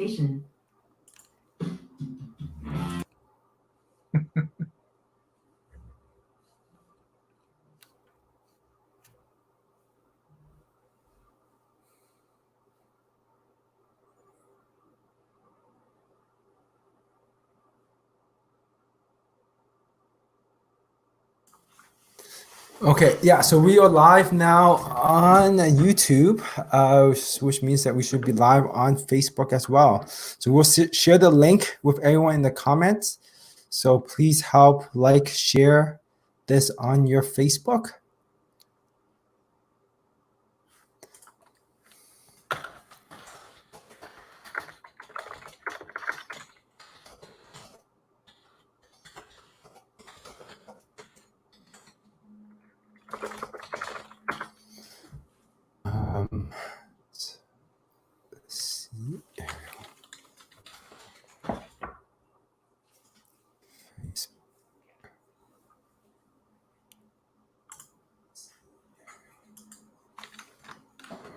Station. Okay, yeah, so we are live now on YouTube, which means that we should be live on Facebook as well. So we'll share the link with everyone in the comments. So please help like, share this on your Facebook. Let's see.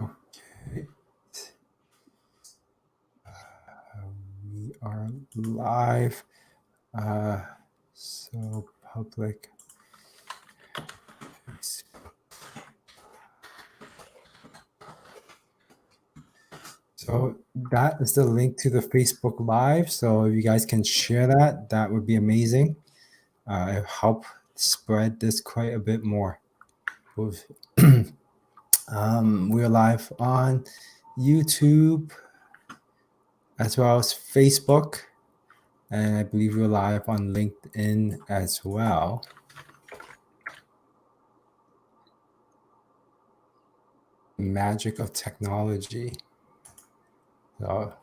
Okay. We are live. So public. So that is the link to the Facebook Live. So if you guys can share that, that would be amazing. It'll help spread this quite a bit more. We're live on YouTube as well as Facebook. And I believe we're live on LinkedIn as well. Magic of technology. So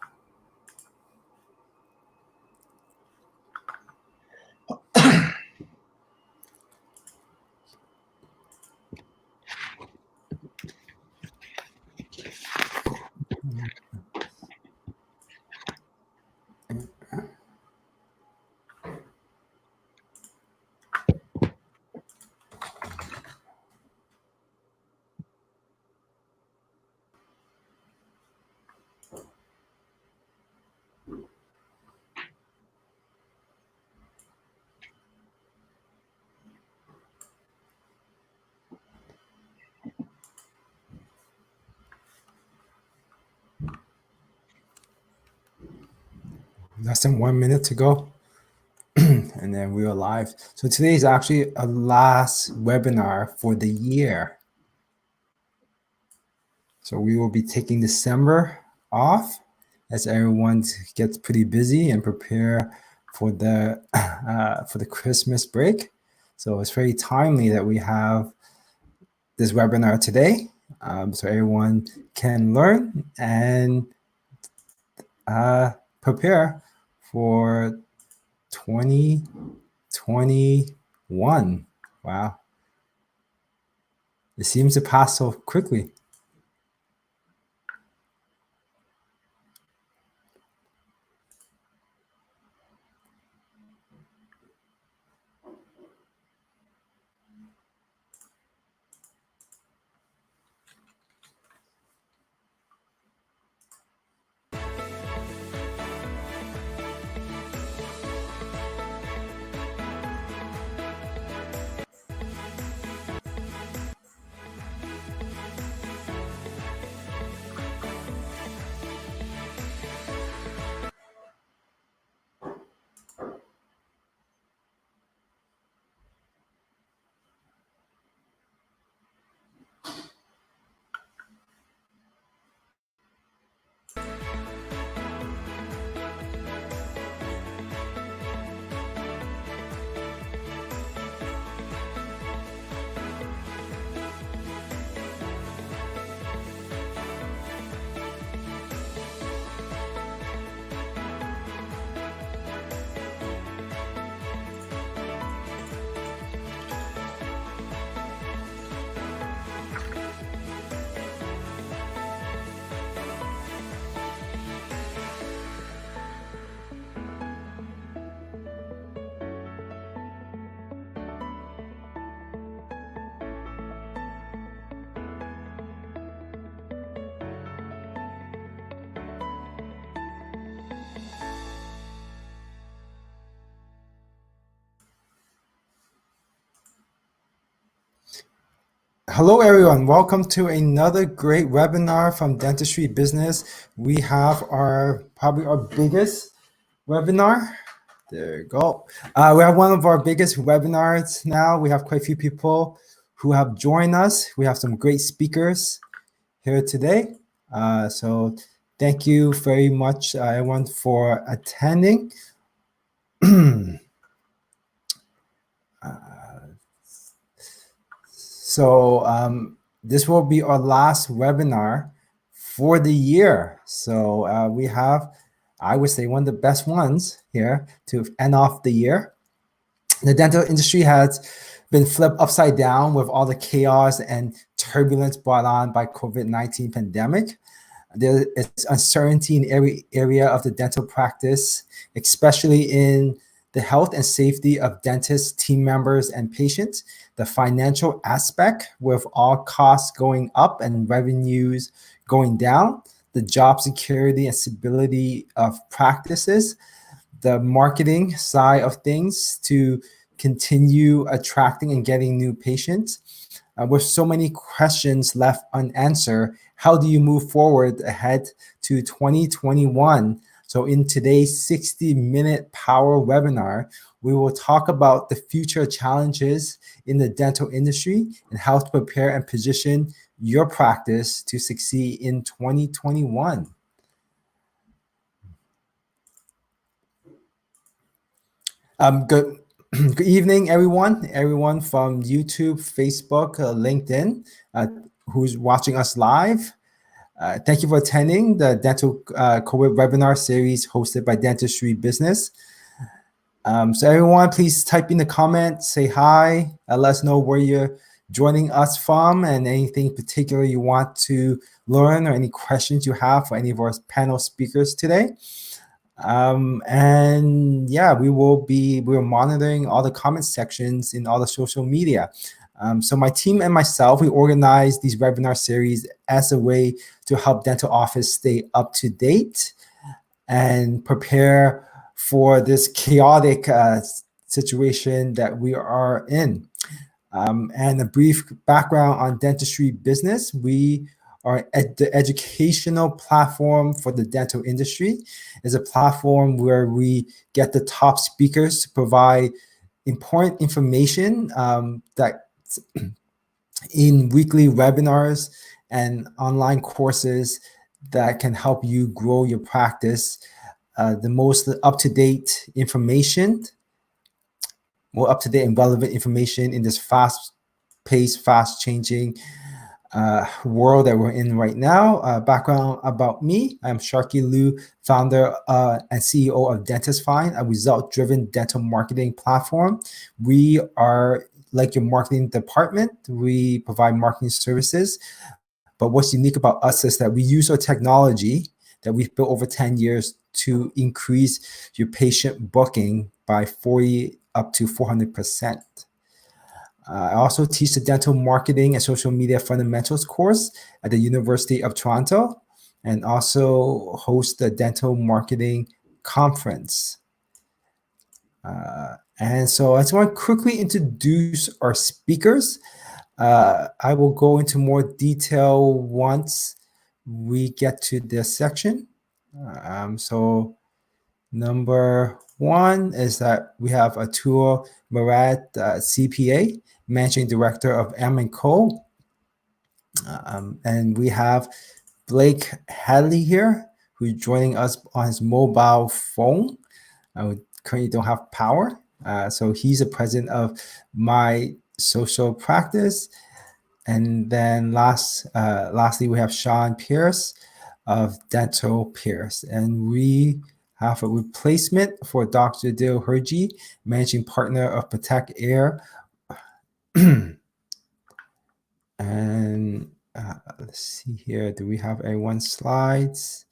less than 1 minute to go. And then we are live. So today is actually a last webinar for the year. So we will be taking December off as everyone gets pretty busy and prepare for the Christmas break. So it's very timely that we have this webinar today, so everyone can learn and prepare for 2021. Wow. It seems to pass so quickly. Hello, everyone. Welcome to another great webinar from Dentistry Business. We have probably our biggest webinar. There you go. We have one of our biggest webinars now. We have quite a few people who have joined us. We have some great speakers here today. So thank you very much, everyone, for attending. So this will be our last webinar for the year. So we have, I would say, one of the best ones here to end off the year. The dental industry has been flipped upside down with all the chaos and turbulence brought on by COVID-19 pandemic. There is uncertainty in every area of the dental practice, especially in the health and safety of dentists, team members, and patients. The financial aspect, with all costs going up and revenues going down. The job security and stability of practices. The marketing side of things to continue attracting and getting new patients. With so many questions left unanswered, how do you move forward ahead to 2021? So in today's 60-minute power webinar, we will talk about the future challenges in the dental industry and how to prepare and position your practice to succeed in 2021. Good evening, everyone from YouTube, Facebook, LinkedIn, who's watching us live. Thank you for attending the Dental COVID webinar series hosted by Dentistry Business. So everyone, please type in the comments, say hi, let us know where you're joining us from and anything particular you want to learn or any questions you have for any of our panel speakers today. And yeah, we're monitoring all the comment sections in all the social media. So my team and myself, we organize these webinar series as a way to help dental office stay up to date and prepare for this chaotic situation that we are in. And a brief background on Dentistry Business. We are the educational platform for the dental industry. Is a platform where we get the top speakers to provide important information that in weekly webinars and online courses that can help you grow your practice. The most up-to-date information, more up-to-date and relevant information in this fast-paced, fast-changing world that we're in right now. Background about me: I'm Sharky Liu, founder and CEO of Dentist Find, a result-driven dental marketing platform. We are like your marketing department. We provide marketing services. But what's unique about us is that we use our technology that we've built over 10 years to increase your patient booking by 40 up to 400%. I also teach the dental marketing and social media fundamentals course at the University of Toronto and also host the dental marketing conference. And so I just want to quickly introduce our speakers. I will go into more detail once we get to this section. So number one is that we have Atul Mehra, CPA, Managing Director of M&Co. And we have Blake Hadley here, who's joining us on his mobile phone. We currently don't have power. So he's the president of my social practice. And then lastly, we have Shawn Pierce of Dental Pierce. And we have a replacement for Dr. Hirji, managing partner of Protect Air. And let's see here. Do we have everyone's slides?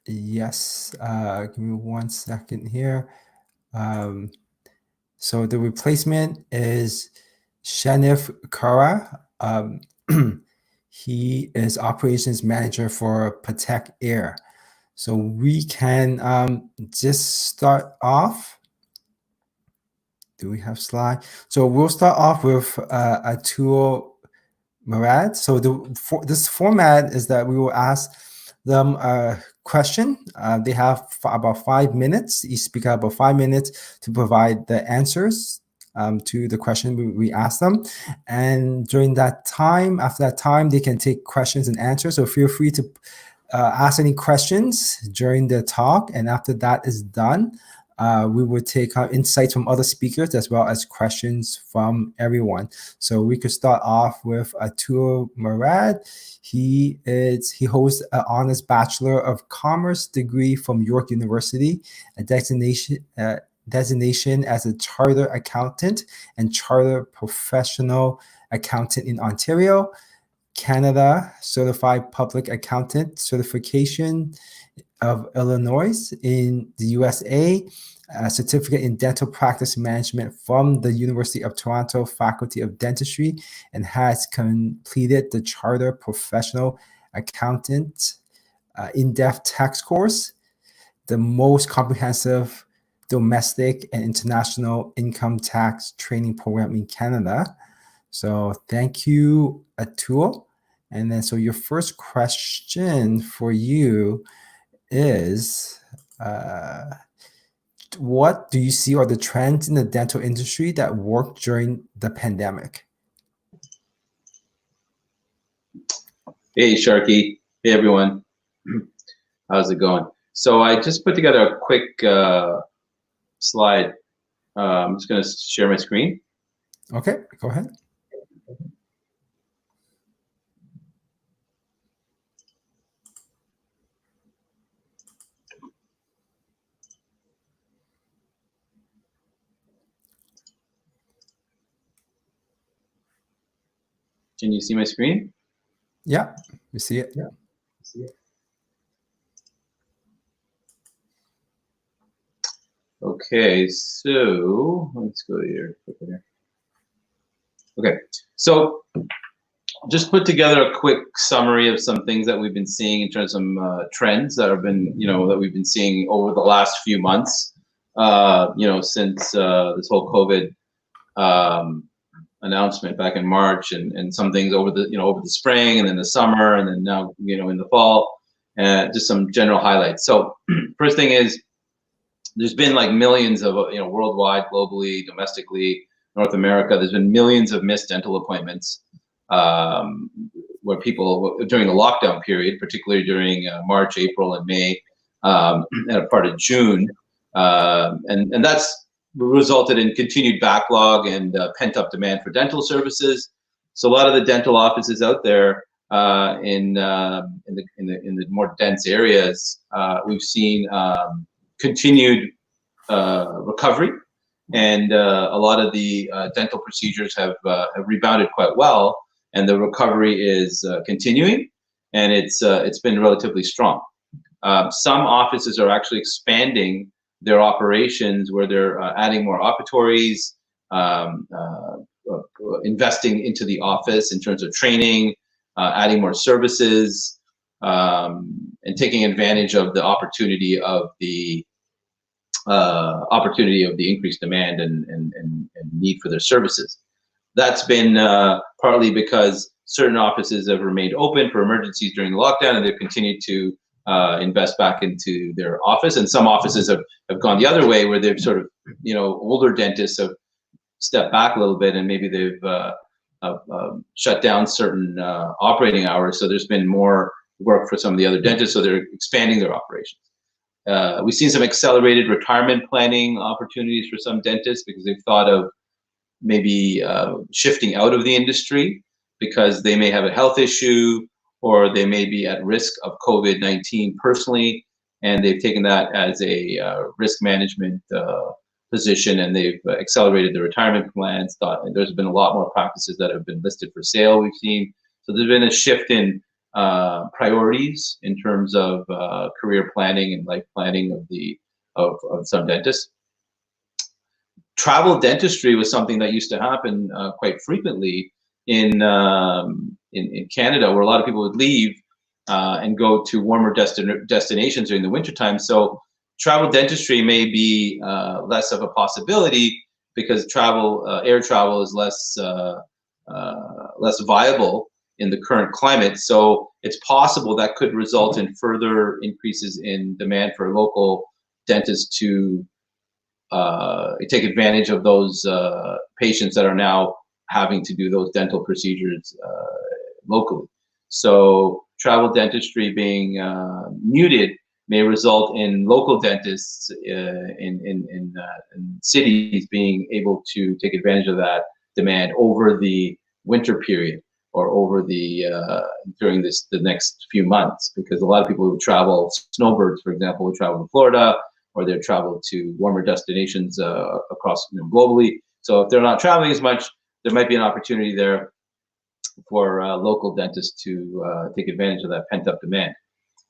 Yes. Give me 1 second here. So the replacement is Shanif Kara. He is operations manager for Protect Air. So we can just start off. Do we have slide? So we'll start off with Atul Murad. So this format is that we will ask them a question. They have about 5 minutes. Each speaker have about 5 minutes to provide the answers to the question we ask them. And during that time, after that time, they can take questions and answers. So feel free to ask any questions during the talk. And after that is done, we will take insights from other speakers as well as questions from everyone. So we could start off with Atul Murad. He holds an honors Bachelor of Commerce degree from York University, a designation as a chartered accountant and chartered professional accountant in Ontario, Canada, certified public accountant certification of Illinois in the USA, a certificate in dental practice management from the University of Toronto Faculty of Dentistry, and has completed the Charter Professional Accountant in-depth tax course, the most comprehensive domestic and international income tax training program in Canada. So thank you, Atul. And then so your first question for you is, what do you see are the trends in the dental industry that worked during the pandemic? Hey, Sharky. Hey, everyone. How's it going? So I just put together a quick slide. I'm just going to share my screen. Okay, go ahead. Can you see my screen? Yeah, you see it. Yeah, see it. Okay, so let's go here. Okay, so just put together a quick summary of some things that we've been seeing in terms of trends that have been, that we've been seeing over the last few months, since this whole COVID announcement back in March, and some things over the over the spring and then the summer and then now in the fall, and just some general highlights. So first thing is, there's been like millions of worldwide, globally, domestically, North America, there's been millions of missed dental appointments where people during the lockdown period, particularly during March, April, and May, and a part of June, and that's resulted in continued backlog and pent-up demand for dental services. So a lot of the dental offices out there in the more dense areas, we've seen continued recovery, and a lot of the dental procedures have rebounded quite well, and the recovery is continuing, and it's been relatively strong. Some offices are actually expanding their operations, where they're adding more operatories, investing into the office in terms of training, adding more services, and taking advantage of the opportunity of the increased demand and need for their services. That's been partly because certain offices have remained open for emergencies during the lockdown, and they've continued to invest back into their office. And some offices have gone the other way, where they've sort of, older dentists have stepped back a little bit, and maybe they've shut down certain operating hours. So there's been more work for some of the other dentists, so they're expanding their operations. We've seen some accelerated retirement planning opportunities for some dentists, because they've thought of maybe shifting out of the industry because they may have a health issue, or they may be at risk of COVID-19 personally, and they've taken that as a risk management position, and they've accelerated their retirement plans. And there's been a lot more practices that have been listed for sale, we've seen. So there's been a shift in priorities in terms of career planning and life planning of some dentists. Travel dentistry was something that used to happen quite frequently in Canada, where a lot of people would leave and go to warmer destinations during the wintertime. So travel dentistry may be less of a possibility because air travel is less viable in the current climate. So it's possible that could result in further increases in demand for local dentists to take advantage of those patients that are now having to do those dental procedures locally. So travel dentistry being muted may result in local dentists in cities being able to take advantage of that demand over the winter period, or over the during the next few months, because a lot of people who travel, snowbirds for example, will travel to Florida, or they travel to warmer destinations across globally. So if they're not traveling as much, there might be an opportunity there for local dentists to take advantage of that pent-up demand.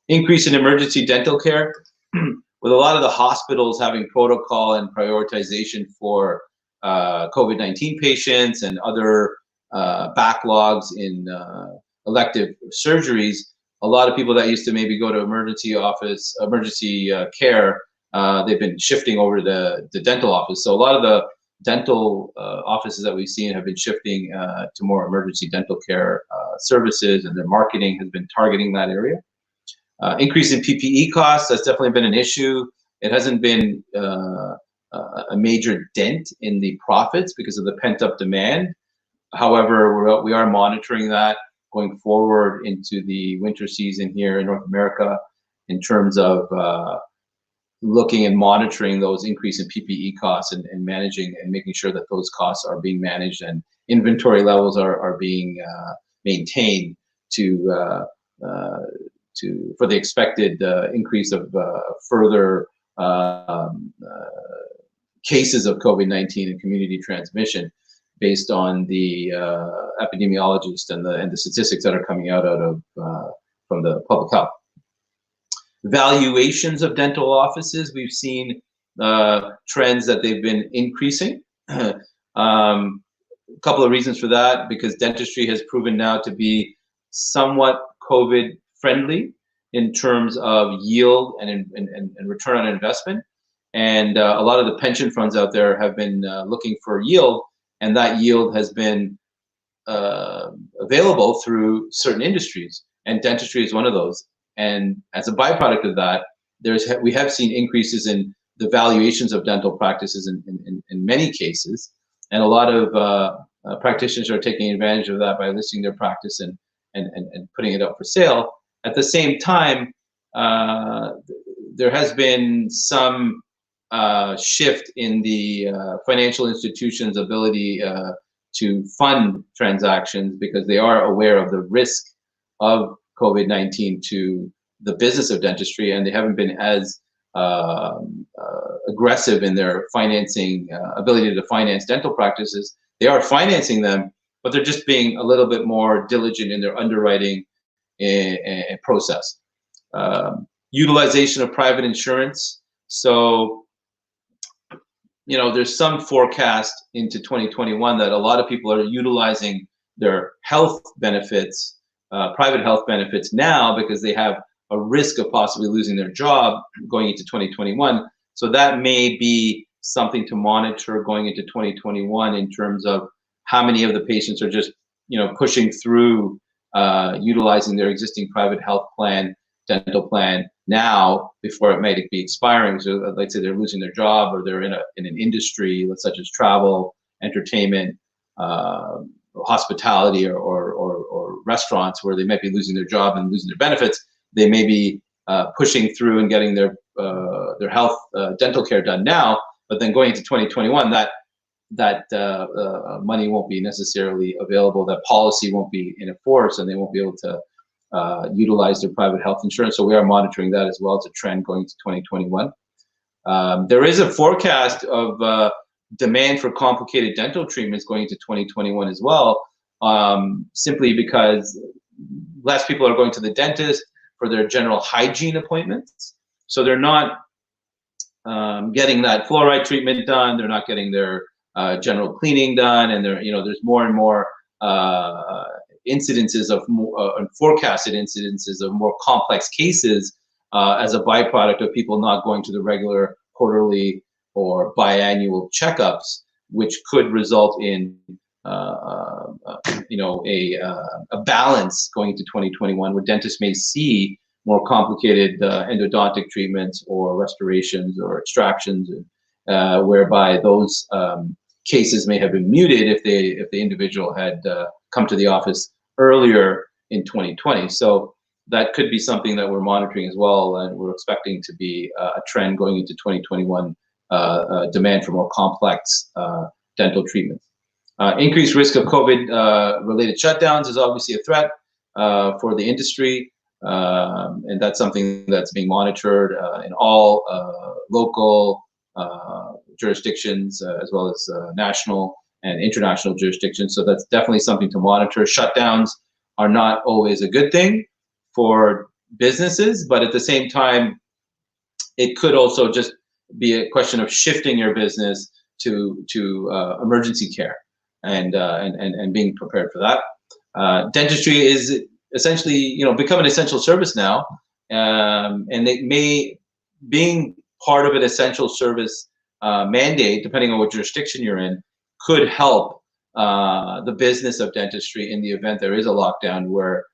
Increase in emergency dental care, with a lot of the hospitals having protocol and prioritization for COVID-19 patients and other backlogs in elective surgeries. A lot of people that used to maybe go to emergency care, they've been shifting over to the dental office. So a lot of the dental offices that we've seen have been shifting to more emergency dental care services, and their marketing has been targeting that area. Increase in PPE costs, that's definitely been an issue. It hasn't been a major dent in the profits because of the pent-up demand. However, we are monitoring that going forward into the winter season here in North America, in terms of looking and monitoring those increase in PPE costs and managing and making sure that those costs are being managed and inventory levels are being maintained for the expected increase of further cases of COVID-19 and community transmission, based on the epidemiologists and the statistics that are coming out of from the public health. Valuations of dental offices, we've seen trends that they've been increasing. A couple of reasons for that, because dentistry has proven now to be somewhat COVID friendly in terms of yield and return on investment. And a lot of the pension funds out there have been looking for yield, and that yield has been available through certain industries, and dentistry is one of those. And as a byproduct of that, we have seen increases in the valuations of dental practices in many cases, and a lot of practitioners are taking advantage of that by listing their practice and putting it up for sale. At the same time, there has been some shift in the financial institutions' ability to fund transactions, because they are aware of the risk of COVID-19 to the business of dentistry, and they haven't been as aggressive in their financing ability to finance dental practices. They are financing them, but they're just being a little bit more diligent in their underwriting and process. Utilization of private insurance. So, there's some forecast into 2021 that a lot of people are utilizing their health benefits, private health benefits now, because they have a risk of possibly losing their job going into 2021. So that may be something to monitor going into 2021, in terms of how many of the patients are just, pushing through utilizing their existing private health plan, dental plan now, before it might be expiring. So let's say they're losing their job, or they're in an industry such as travel, entertainment, hospitality, or restaurants, where they might be losing their job and losing their benefits. They may be pushing through and getting their health dental care done now, but then going into 2021, that money won't be necessarily available. That policy won't be in force, and they won't be able to utilize their private health insurance. So we are monitoring that as well as a trend going to 2021. There is a forecast of demand for complicated dental treatments going into 2021 as well, simply because less people are going to the dentist for their general hygiene appointments. So they're not getting that fluoride treatment done. They're not getting their general cleaning done, and there's more and more incidences of forecasted incidences of more complex cases as a byproduct of people not going to the regular quarterly or biannual checkups which could result in a balance going into 2021, where dentists may see more complicated endodontic treatments or restorations or extractions, whereby those cases may have been muted if the individual had come to the office earlier in 2020. So that could be something that we're monitoring as well, and we're expecting to be a trend going into 2021, demand for more complex dental treatments. Increased risk of COVID related shutdowns is obviously a threat for the industry, and that's something that's being monitored in all local jurisdictions, as well as national and international jurisdictions. So that's definitely something to monitor. Shutdowns are not always a good thing for businesses, but at the same time, it could also just be a question of shifting your business to emergency care and being prepared for that. Dentistry is essentially become an essential service now, and it may being part of an essential service mandate, depending on what jurisdiction you're in, could help the business of dentistry in the event there is a lockdown, where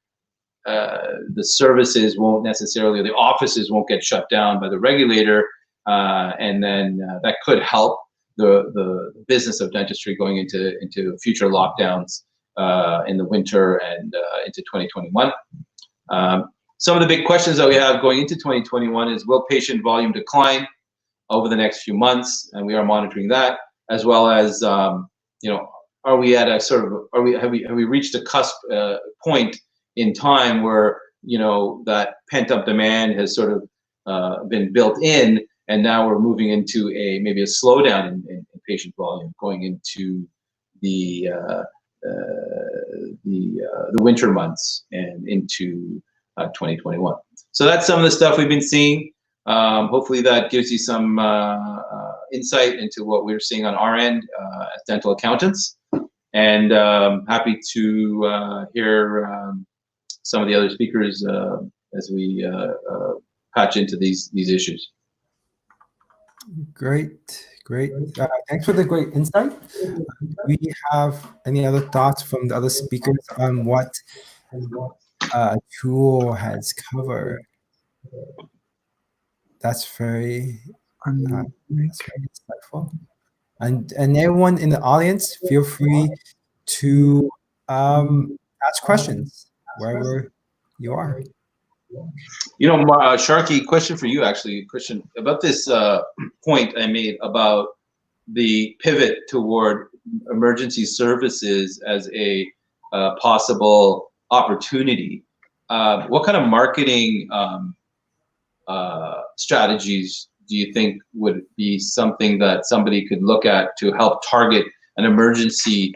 the services won't necessarily, the offices won't get shut down by the regulator, and then that could help the business of dentistry going into future lockdowns in the winter and into 2021. Some of the big questions that we have going into 2021 is, will patient volume decline over the next few months? And we are monitoring that, as well as are we at a sort of have we reached a cusp point in time where that pent up demand has sort of been built in, and now we're moving into maybe a slowdown in patient volume going into the winter months and into 2021. So that's some of the stuff we've been seeing. Hopefully that gives you some insight into what we're seeing on our end as dental accountants, and happy to hear some of the other speakers as we patch into these issues. Great. Thanks for the great insight. Do we have any other thoughts from the other speakers on what Atul has covered? That's very insightful. And everyone in the audience, feel free to ask questions wherever you are. Sharky, question for you, actually. Question about this point I made about the pivot toward emergency services as a possible opportunity. What kind of marketing strategies do you think would be something that somebody could look at to help target an emergency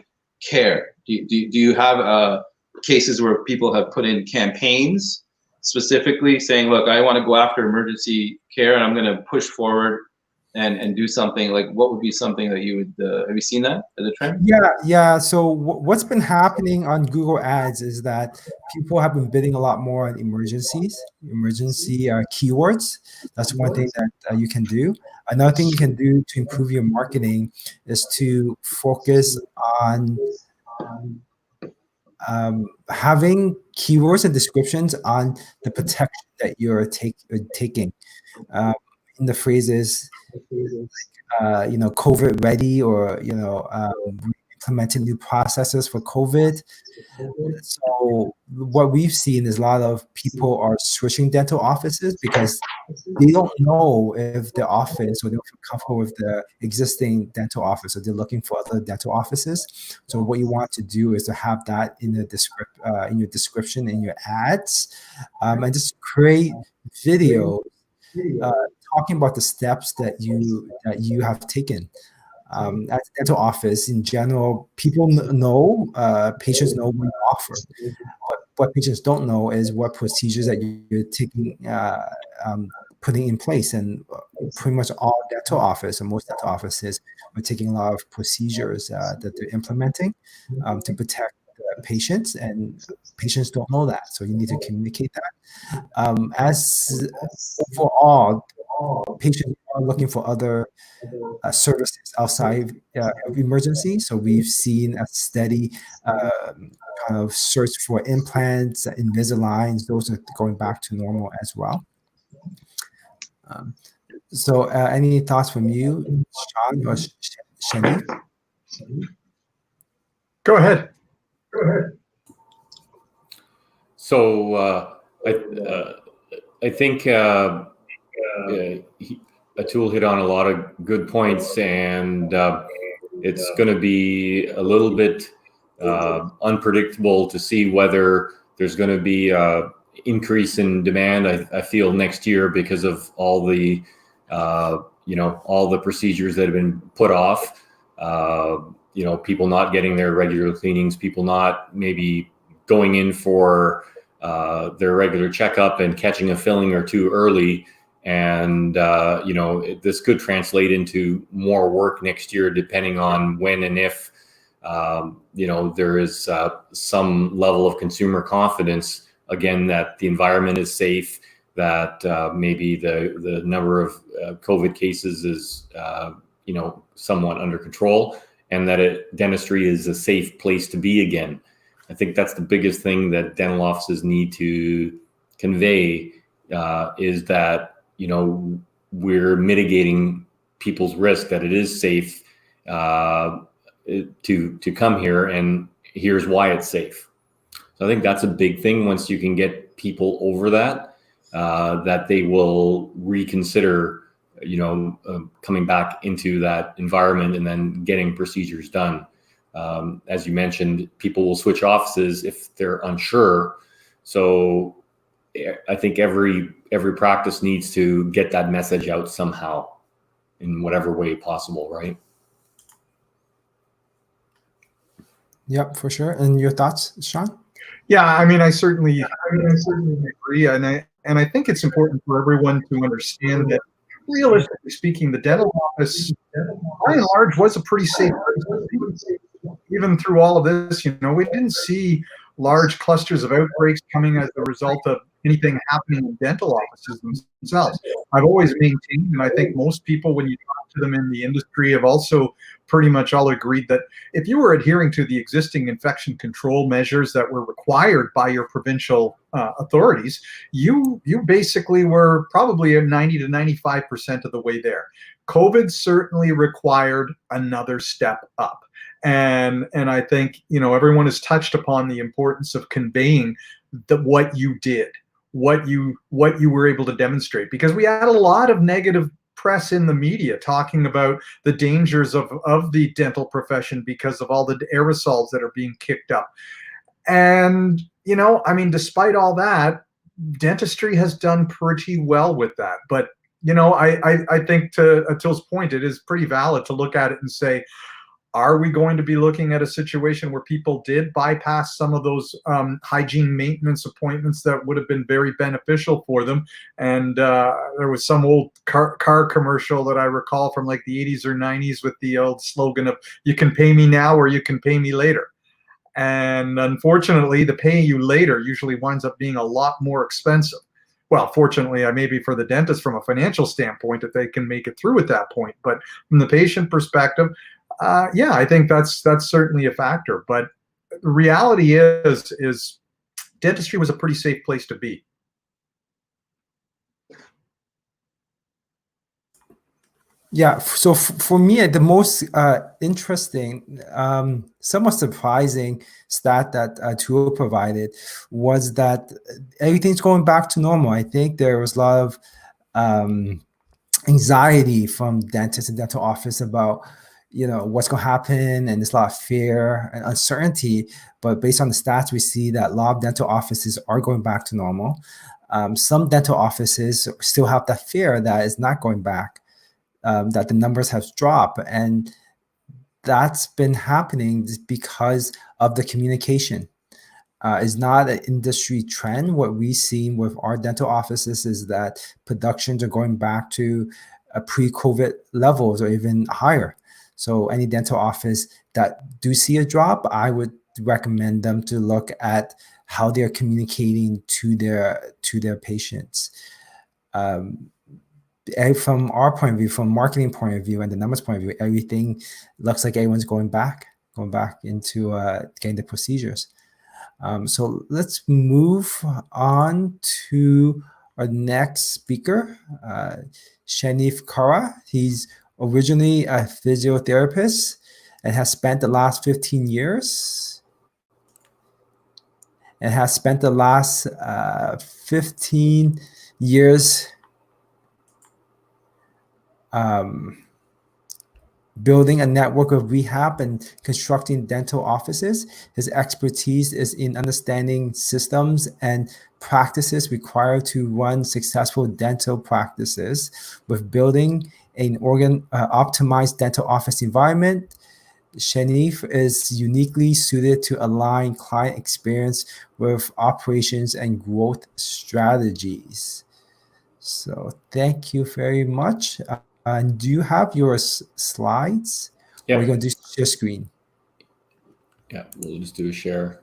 care? Do you have cases where people have put in campaigns specifically saying, look, I want to go after emergency care and I'm going to push forward and do something? Like, what would be something that you would, have you seen that as a trend? Yeah. So what's been happening on Google Ads is that people have been bidding a lot more on emergency keywords. That's one thing that you can do. Another thing you can do to improve your marketing is to focus on having keywords and descriptions on the protection that you're taking. In the phrases, COVID ready, or implementing new processes for COVID. So what we've seen is a lot of people are switching dental offices because they don't know if the office, or they don't feel comfortable with the existing dental office, or they're looking for other dental offices. So what you want to do is to have that in the in your description, in your ads, and just create video talking about the steps that you have taken. At the dental office in general, people know, patients know what you offer. But what patients don't know is what procedures that you're taking, putting in place. And pretty much all dental office, or most dental offices, are taking a lot of procedures that they're implementing to protect patients, and patients don't know that. So you need to communicate that. As overall, patients are looking for other services outside of emergency. So we've seen a steady kind of search for implants, Invisaligns. Those are going back to normal as well. So any thoughts from you, Shawn or Shani? Go ahead. So I think Atul hit on a lot of good points, and it's going to be a little bit unpredictable to see whether there's going to be an increase in demand. I feel next year because of all the all the procedures that have been put off. People not getting their regular cleanings, people not maybe going in for their regular checkup and catching a filling or two early. And, this could translate into more work next year, depending on when and if, there is some level of consumer confidence, again, that the environment is safe, that maybe the number of COVID cases is, somewhat under control, and that dentistry is a safe place to be again. I think that's the biggest thing that dental offices need to convey, is that, we're mitigating people's risk, that it is safe to come here, and here's why it's safe. So I think that's a big thing. Once you can get people over that, that they will reconsider, coming back into that environment and then getting procedures done. As you mentioned, people will switch offices if they're unsure. So I think every practice needs to get that message out somehow, in whatever way possible, right? Yep, for sure. And your thoughts, Shawn? Yeah, I certainly agree, and I think it's important for everyone to understand that, realistically speaking, the dental office, by and large, was a pretty safe place. Even through all of this, we didn't see large clusters of outbreaks coming as a result of anything happening in dental offices themselves. I've always maintained, and I think most people, when you talk to them in the industry, have also pretty much all agreed that if you were adhering to the existing infection control measures that were required by your provincial authorities, you basically were probably at 90 to 95% of the way there. COVID certainly required another step up. And I think, everyone has touched upon the importance of conveying what you did, what you were able to demonstrate, because we had a lot of negative press in the media talking about the dangers of the dental profession because of all the aerosols that are being kicked up. And, despite all that, dentistry has done pretty well with that. But, I think, to Atul's point, it is pretty valid to look at it and say, are we going to be looking at a situation where people did bypass some of those hygiene maintenance appointments that would have been very beneficial for them? And there was some old car commercial that I recall from like the 80s or 90s with the old slogan of, you can pay me now or you can pay me later. And unfortunately, the paying you later usually winds up being a lot more expensive. Well, fortunately, maybe for the dentist from a financial standpoint, if they can make it through at that point. But from the patient perspective, I think that's certainly a factor. But the reality is dentistry was a pretty safe place to be. Yeah, so for me, the most interesting, somewhat surprising stat that Atul provided was that everything's going back to normal. I think there was a lot of anxiety from dentists and dental office about what's going to happen, and there's a lot of fear and uncertainty. But based on the stats, we see that a lot of dental offices are going back to normal. Some dental offices still have that fear that it's not going back, that the numbers have dropped, and that's been happening because of the communication. Is not an industry trend. What we've seen with our dental offices is that productions are going back to pre-COVID levels or even higher. So any dental office that do see a drop, I would recommend them to look at how they're communicating to their patients. from our point of view, from marketing point of view and the numbers point of view, everything looks like everyone's going back into getting the procedures. So let's move on to our next speaker, Shanif Kara. He's originally a physiotherapist and has spent the last 15 years and has spent the last 15 years building a network of rehab and constructing dental offices. His expertise is in understanding systems and practices required to run successful dental practices. With building an optimized dental office environment, Shanif is uniquely suited to align client experience with operations and growth strategies. So thank you very much. And do you have your slides? Yeah. Or are you going to do share screen? Yeah, we'll just do a share.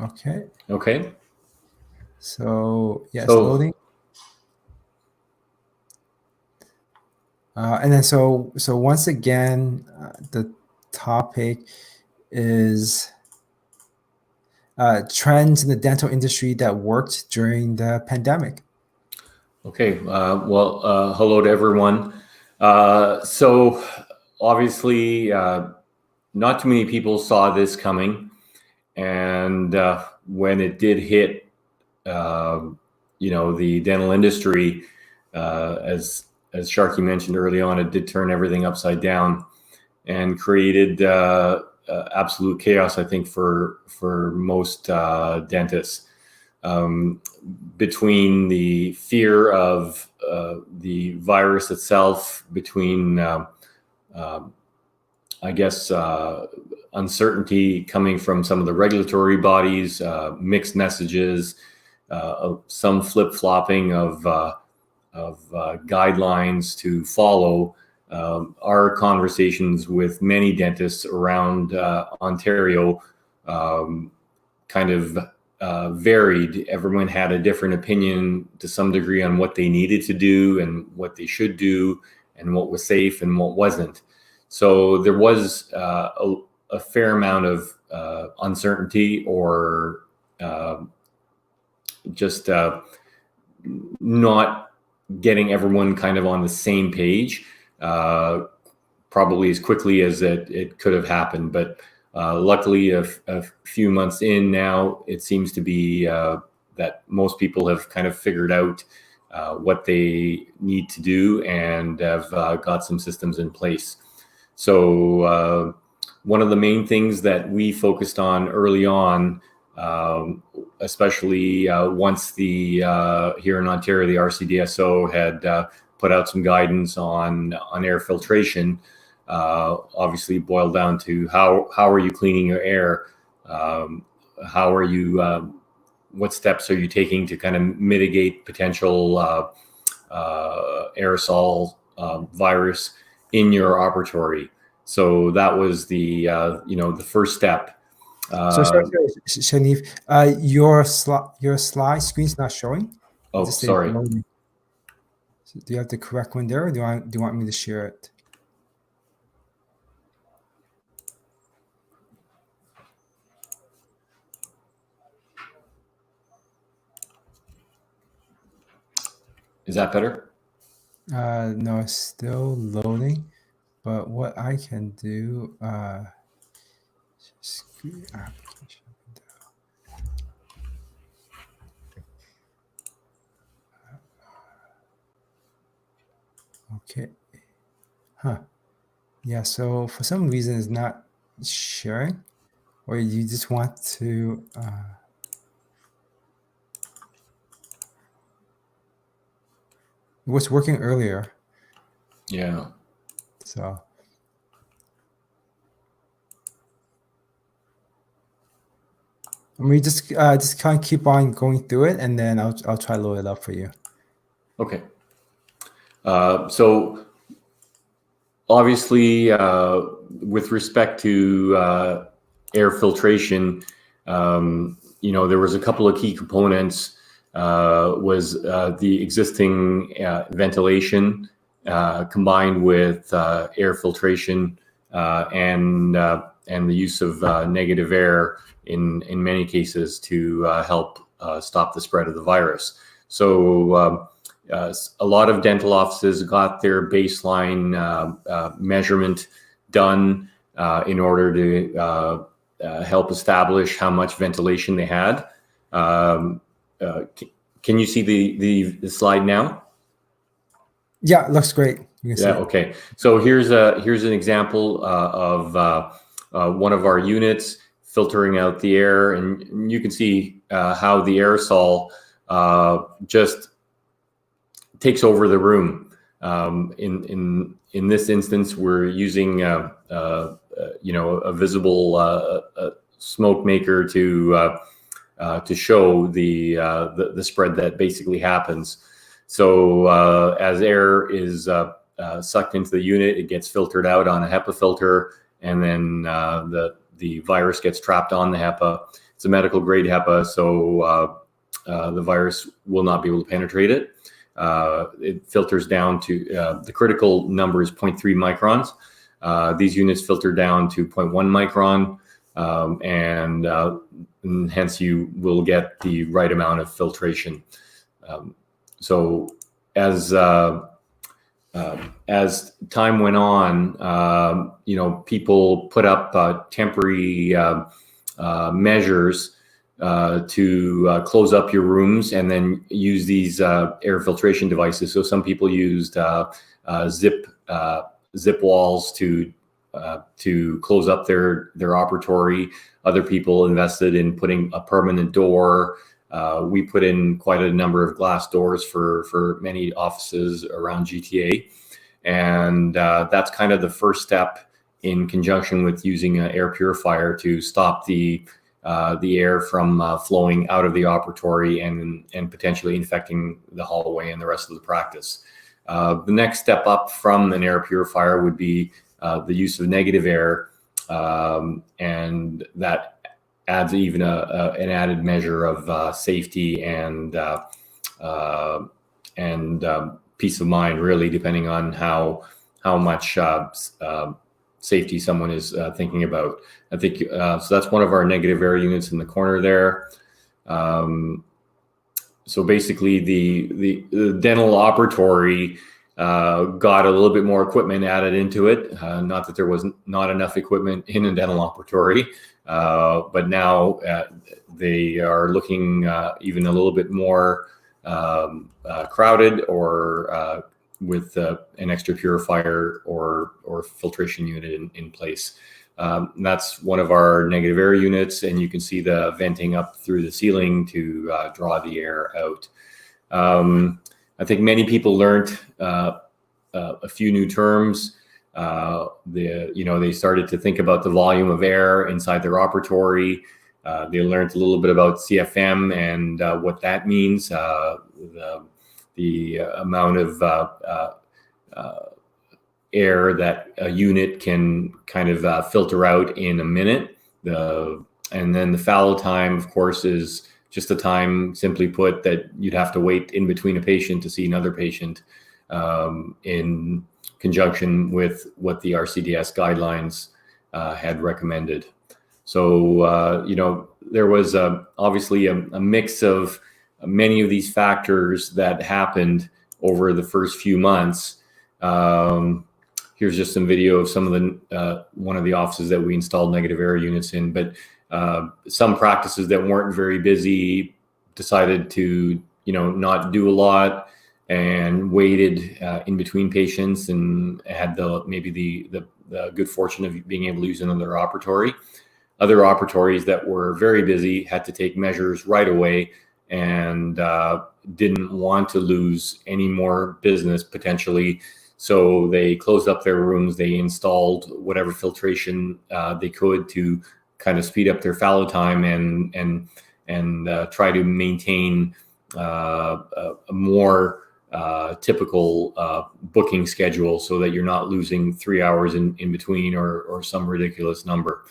Okay. Okay. So yes, So- loading. And then so once again, the topic is trends in the dental industry that worked during the pandemic. Okay. Well, hello to everyone. So obviously, not too many people saw this coming, and when it did hit, the dental industry, as Sharky mentioned early on, it did turn everything upside down and created absolute chaos, I think, for most dentists. Between the fear of the virus itself, between uncertainty coming from some of the regulatory bodies, mixed messages, some flip-flopping of guidelines to follow. Our conversations with many dentists around Ontario kind of varied. Everyone had a different opinion to some degree on what they needed to do and what they should do and what was safe and what wasn't. So there was a fair amount of uncertainty or just not getting everyone kind of on the same page, probably as quickly as it could have happened. But luckily, a few months in now, it seems to be that most people have kind of figured out what they need to do and have got some systems in place. So one of the main things that we focused on early on, especially once the here in Ontario, the RCDSO had put out some guidance on air filtration, obviously boiled down to how are you cleaning your air? How are you, what steps are you taking to kind of mitigate potential aerosol virus in your operatory? So that was the the first step. So Shanif, your slide screen's not showing. Oh, sorry. So do you have the correct one there, or do you want me to share it? Is that better? No, it's still loading. But what I can do, screen application. Okay. Huh. Yeah, so for some reason it's not sharing, or you just want to it was working earlier. Yeah. So I mean, just kind of keep on going through it, and then I'll try to load it up for you. Okay. So obviously, with respect to air filtration, there was a couple of key components. Was the existing ventilation combined with air filtration and the use of negative air in many cases to help stop the spread of the virus. So a lot of dental offices got their baseline measurement done in order to help establish how much ventilation they had. Can you see the slide now? Yeah, it looks great. You can see it. Okay. So here's an example of one of our units filtering out the air, and you can see how the aerosol just takes over the room. In this instance, we're using a visible smoke maker to show the spread that basically happens. So as air is sucked into the unit, it gets filtered out on a HEPA filter, and then the virus gets trapped on the HEPA. It's a medical grade HEPA, so the virus will not be able to penetrate it. It filters down to the critical number is 0.3 microns. These units filter down to 0.1 micron, and hence you will get the right amount of filtration. So as time went on, people put up temporary measures to close up your rooms and then use these air filtration devices. So some people used zip walls to close up their operatory. Other people invested in putting a permanent door. We put in quite a number of glass doors for many offices around GTA. And that's kind of the first step in conjunction with using an air purifier to stop the air from flowing out of the operatory and potentially infecting the hallway and the rest of the practice. The next step up from an air purifier would be the use of negative air, and that adds even an added measure of safety and peace of mind, really, depending on how much safety someone is thinking about. I think so. That's one of our negative air units in the corner there. So basically, the dental operatory got a little bit more equipment added into it. Not that there was not enough equipment in a dental operatory, but now they are looking even a little bit more crowded, or with an extra purifier or filtration unit in place. That's one of our negative air units, and you can see the venting up through the ceiling to draw the air out. I think many people learned a few new terms. They started to think about the volume of air inside their operatory. They learned a little bit about CFM and what that means, the amount of air that a unit can kind of filter out in a minute. And then the fallow time, of course, is just the time, simply put, that you'd have to wait in between a patient to see another patient, in conjunction with what the RCDS guidelines had recommended. So, there was obviously a mix of many of these factors that happened over the first few months. Here's just some video of some of the one of the offices that we installed negative air units in. But some practices that weren't very busy decided to, not do a lot and waited in between patients and had maybe the good fortune of being able to use another operatory. Other operatories that were very busy had to take measures right away and didn't want to lose any more business potentially. So they closed up their rooms. They installed whatever filtration they could to kind of speed up their fallow time and try to maintain a more typical booking schedule, so that you're not losing 3 hours in between or some ridiculous number.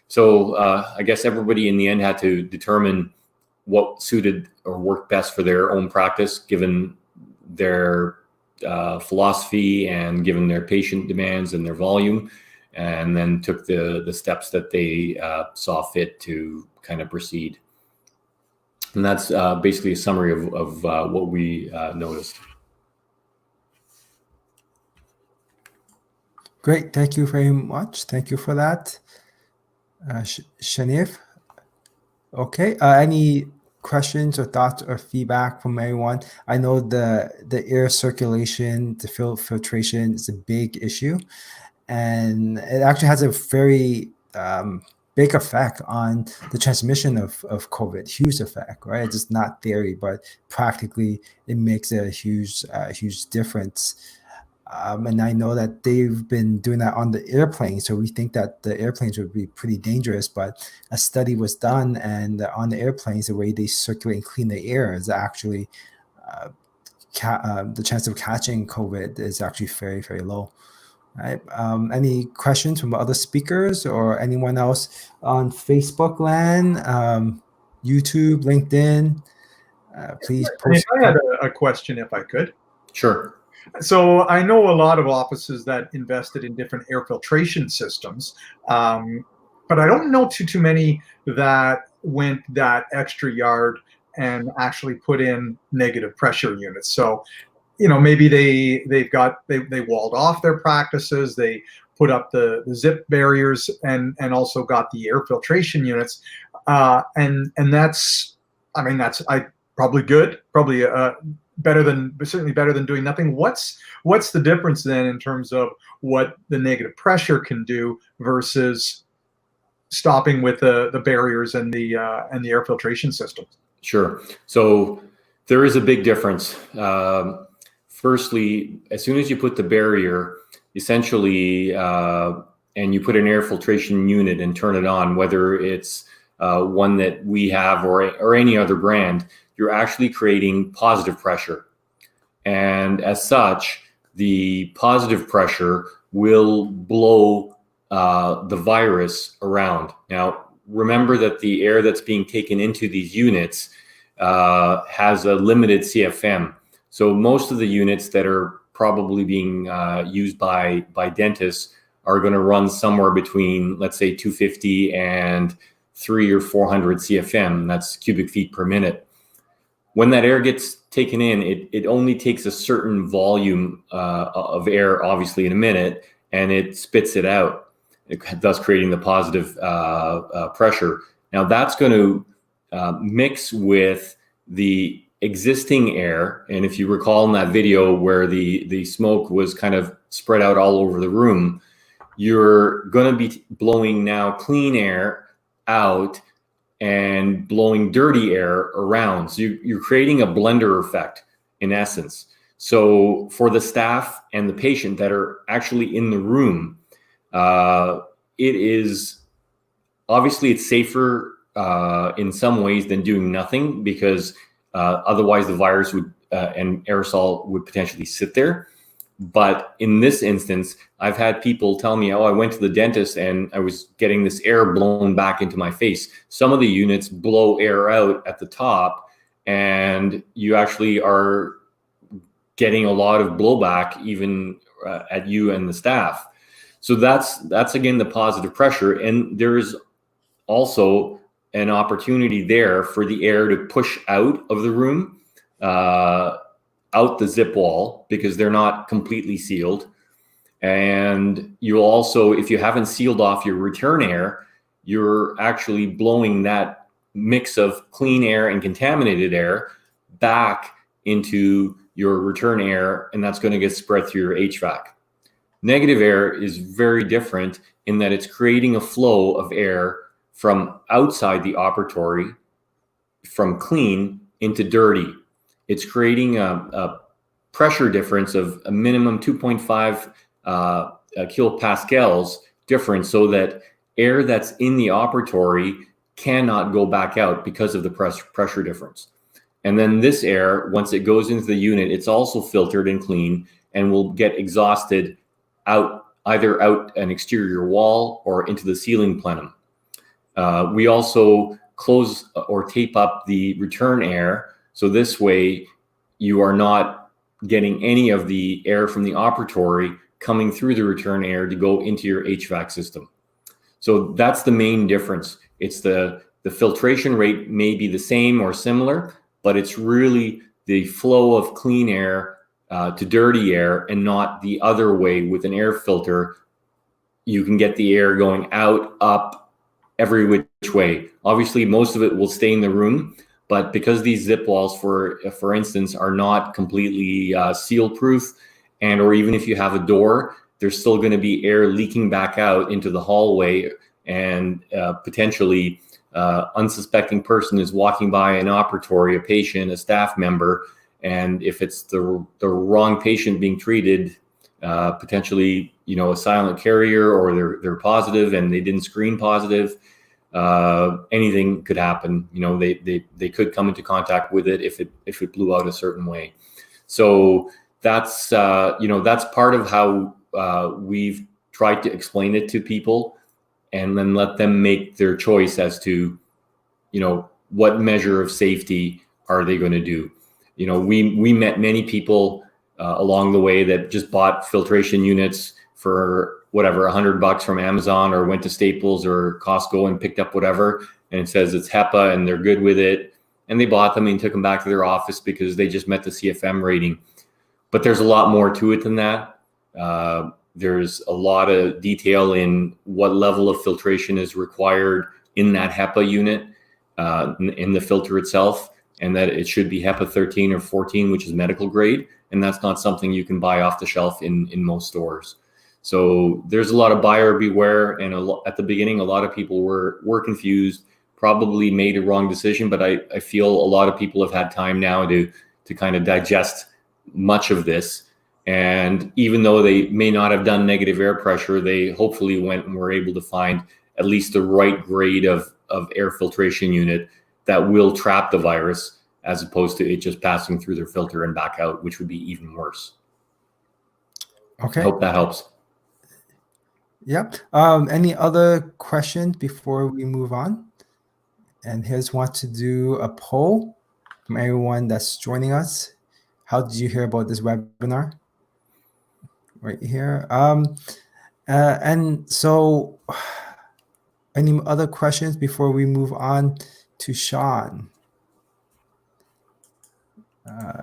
So I guess everybody in the end had to determine what suited or worked best for their own practice, given their philosophy and given their patient demands and their volume, and then took the steps that they saw fit to kind of proceed. And that's basically a summary of what we noticed. Great, thank you very much. Thank you for that, Shanif. Okay, any questions or thoughts or feedback from anyone? I know the air circulation, the filtration is a big issue, and it actually has a very big effect on the transmission of COVID. Huge effect, right? It's just not theory, but practically it makes a huge difference. And I know that they've been doing that on the airplane. So we think that the airplanes would be pretty dangerous, but a study was done, and on the airplanes, the way they circulate and clean the air is actually the chance of catching COVID is actually very, very low. Right? Any questions from other speakers or anyone else on Facebook land, YouTube, LinkedIn? Please post. I had a question, if I could. Sure. So I know a lot of offices that invested in different air filtration systems, but I don't know too many that went that extra yard and actually put in negative pressure units. So, maybe they walled off their practices, they put up the zip barriers, and also got the air filtration units, and that's probably good, probably certainly better than doing nothing. What's the difference then in terms of what the negative pressure can do versus stopping with the barriers and the air filtration systems? Sure. So there is a big difference. Firstly, as soon as you put the barrier, essentially, and you put an air filtration unit and turn it on, whether it's one that we have or any other brand, you're actually creating positive pressure. And as such, the positive pressure will blow the virus around. Now, remember that the air that's being taken into these units has a limited CFM. So most of the units that are probably being used by dentists are going to run somewhere between, let's say, 250 and 300 or 400 CFM. That's cubic feet per minute. When that air gets taken in, it only takes a certain volume of air, obviously, in a minute, and it spits it out, thus creating the positive pressure. Now, that's going to mix with the existing air. And if you recall in that video where the smoke was kind of spread out all over the room, you're going to be blowing now clean air out and blowing dirty air around. So you're creating a blender effect in essence. So for the staff and the patient that are actually in the room, it is obviously it's safer in some ways than doing nothing, because otherwise the virus would and aerosol would potentially sit there. But in this instance, I've had people tell me, oh, I went to the dentist and I was getting this air blown back into my face. Some of the units blow air out at the top, and you actually are getting a lot of blowback even at you and the staff. So that's again the positive pressure. And there is also an opportunity there for the air to push out of the room, out the zip wall, because they're not completely sealed. And you'll also, if you haven't sealed off your return air, you're actually blowing that mix of clean air and contaminated air back into your return air, and that's going to get spread through your HVAC. Negative air is very different in that it's creating a flow of air from outside the operatory, from clean into dirty. It's creating a pressure difference of a minimum 2.5 kilopascals difference, so that air that's in the operatory cannot go back out because of the pressure difference. And then this air, once it goes into the unit, it's also filtered and clean and will get exhausted out, either out an exterior wall or into the ceiling plenum. We also close or tape up the return air. So this way you are not getting any of the air from the operatory coming through the return air to go into your HVAC system. So that's the main difference. It's the filtration rate may be the same or similar, but it's really the flow of clean air to dirty air, and not the other way. With an air filter, you can get the air going out, up, every which way. Obviously, most of it will stay in the room, but because these zip walls, for instance, are not completely seal proof, and or even if you have a door, there's still going to be air leaking back out into the hallway, and potentially unsuspecting person is walking by an operatory, a patient, a staff member, and if it's the wrong patient being treated, potentially, you know, a silent carrier, or they're positive and they didn't screen positive, anything could happen. You know, they could come into contact with it if it blew out a certain way. So that's you know, that's part of how we've tried to explain it to people, and then let them make their choice as to, you know, what measure of safety are they going to do. You know, we met many people along the way that just bought filtration units for whatever, $100 from Amazon, or went to Staples or Costco and picked up whatever, and it says it's HEPA and they're good with it, and they bought them and took them back to their office because they just met the CFM rating. But there's a lot more to it than that. There's a lot of detail in what level of filtration is required in that HEPA unit, in the filter itself, and that it should be HEPA 13 or 14, which is medical grade, and that's not something you can buy off the shelf in most stores. So there's a lot of buyer beware, and at the beginning, a lot of people were confused, probably made a wrong decision, but I feel a lot of people have had time now to kind of digest much of this. And even though they may not have done negative air pressure, they hopefully went and were able to find at least the right grade of air filtration unit that will trap the virus, as opposed to it just passing through their filter and back out, which would be even worse. Okay. I hope that helps. Yep. Any other questions before we move on? And here's one to do a poll from everyone that's joining us. How did you hear about this webinar? Right here. And so, any other questions before we move on to Shawn?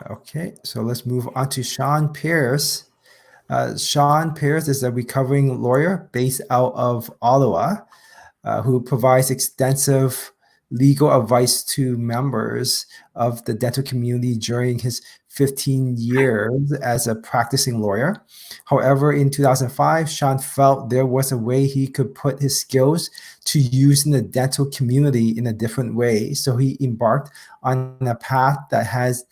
Okay, so let's move on to Shawn Pierce. Shawn Pierce is a recovering lawyer based out of Ottawa, who provides extensive legal advice to members of the dental community during his 15 years as a practicing lawyer. However, in 2005, Shawn felt there was a way he could put his skills to use in the dental community in a different way. So he embarked on a path that has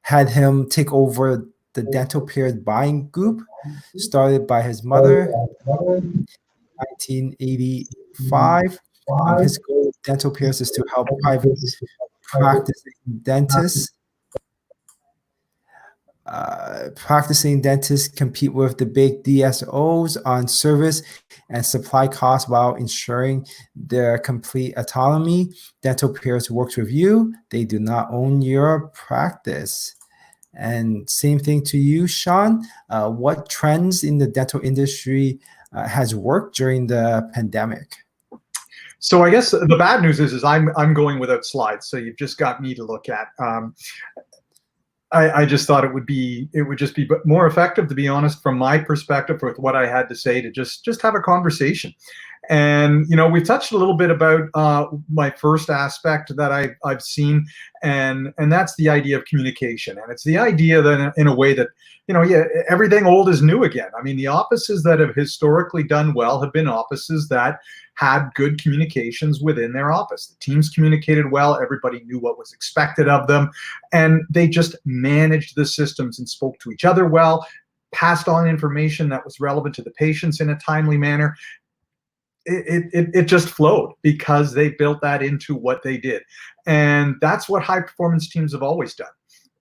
had him take over the dental peers buying group, started by his mother in 1985. His goal with dental peers is to help private practicing dentists compete with the big DSOs on service and supply costs while ensuring their complete autonomy. Dental peers works with you. They do not own your practice. And same thing to you, Shawn. What trends in the dental industry has worked during the pandemic? So I guess the bad news is I'm going without slides, so you've just got me to look at. I just thought it would just be more effective, to be honest, from my perspective, with what I had to say, to just have a conversation. And you know, we've touched a little bit about my first aspect that I've seen, and that's the idea of communication. And it's the idea that in a way that, you know, yeah, everything old is new again. I mean, the offices that have historically done well have been offices that had good communications within their office. The teams communicated well, everybody knew what was expected of them, and they just managed the systems and spoke to each other well, passed on information that was relevant to the patients in a timely manner. It just flowed because they built that into what they did. And that's what high performance teams have always done.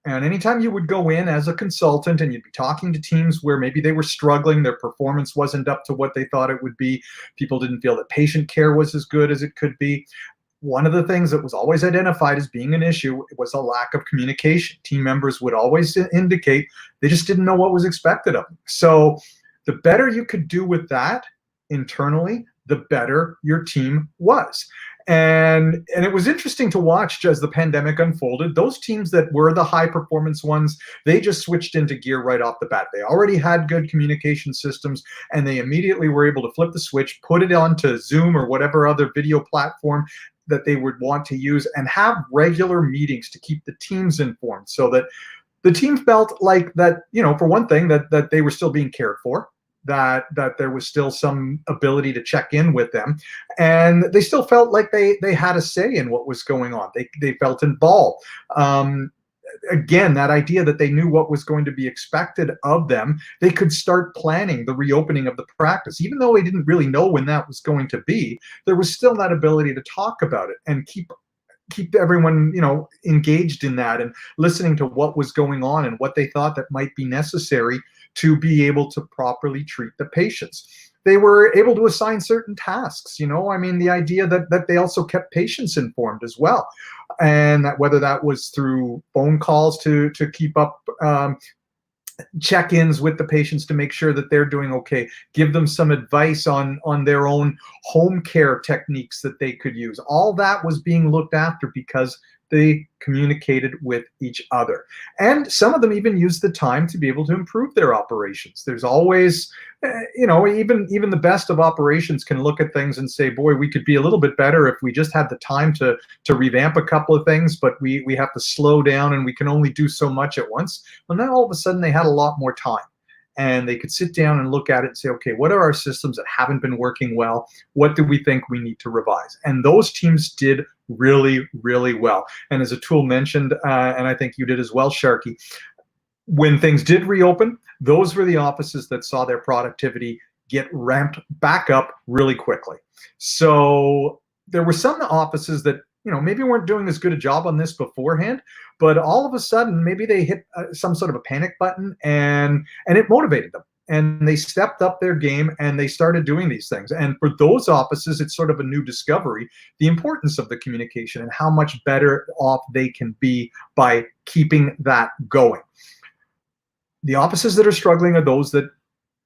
And anytime you would go in as a consultant and you'd be talking to teams where maybe they were struggling, their performance wasn't up to what they thought it would be, people didn't feel that patient care was as good as it could be, one of the things that was always identified as being an issue was a lack of communication. Team members would always indicate they just didn't know what was expected of them. So the better you could do with that internally, the better your team was. And it was interesting to watch as the pandemic unfolded. Those teams that were the high performance ones, they just switched into gear right off the bat. They already had good communication systems, and they immediately were able to flip the switch, put it onto Zoom or whatever other video platform that they would want to use, and have regular meetings to keep the teams informed, so that the team felt like that, for one thing, that they were still being cared for, that there was still some ability to check in with them, and they still felt like they had a say in what was going on. They felt involved. Again, that idea that they knew what was going to be expected of them, they could start planning the reopening of the practice. Even though they didn't really know when that was going to be, there was still that ability to talk about it and keep everyone, engaged in that and listening to what was going on and what they thought that might be necessary to be able to properly treat the patients. They were able to assign certain tasks, the idea that they also kept patients informed as well. And that whether that was through phone calls to keep up check-ins with the patients to make sure that they're doing okay, give them some advice on their own home care techniques that they could use. All that was being looked after because they communicated with each other. And some of them even used the time to be able to improve their operations. There's always, even the best of operations can look at things and say, boy, we could be a little bit better if we just had the time to revamp a couple of things, but we have to slow down and we can only do so much at once. Well, then all of a sudden they had a lot more time. And they could sit down and look at it and say, okay, what are our systems that haven't been working well? What do we think we need to revise? And those teams did really, really well. And as Atul mentioned, and I think you did as well, Sharky, when things did reopen, those were the offices that saw their productivity get ramped back up really quickly. So there were some offices that maybe weren't doing as good a job on this beforehand, but all of a sudden, maybe they hit some sort of a panic button, and it motivated them. And they stepped up their game and they started doing these things. And for those offices, it's sort of a new discovery, the importance of the communication and how much better off they can be by keeping that going. The offices that are struggling are those that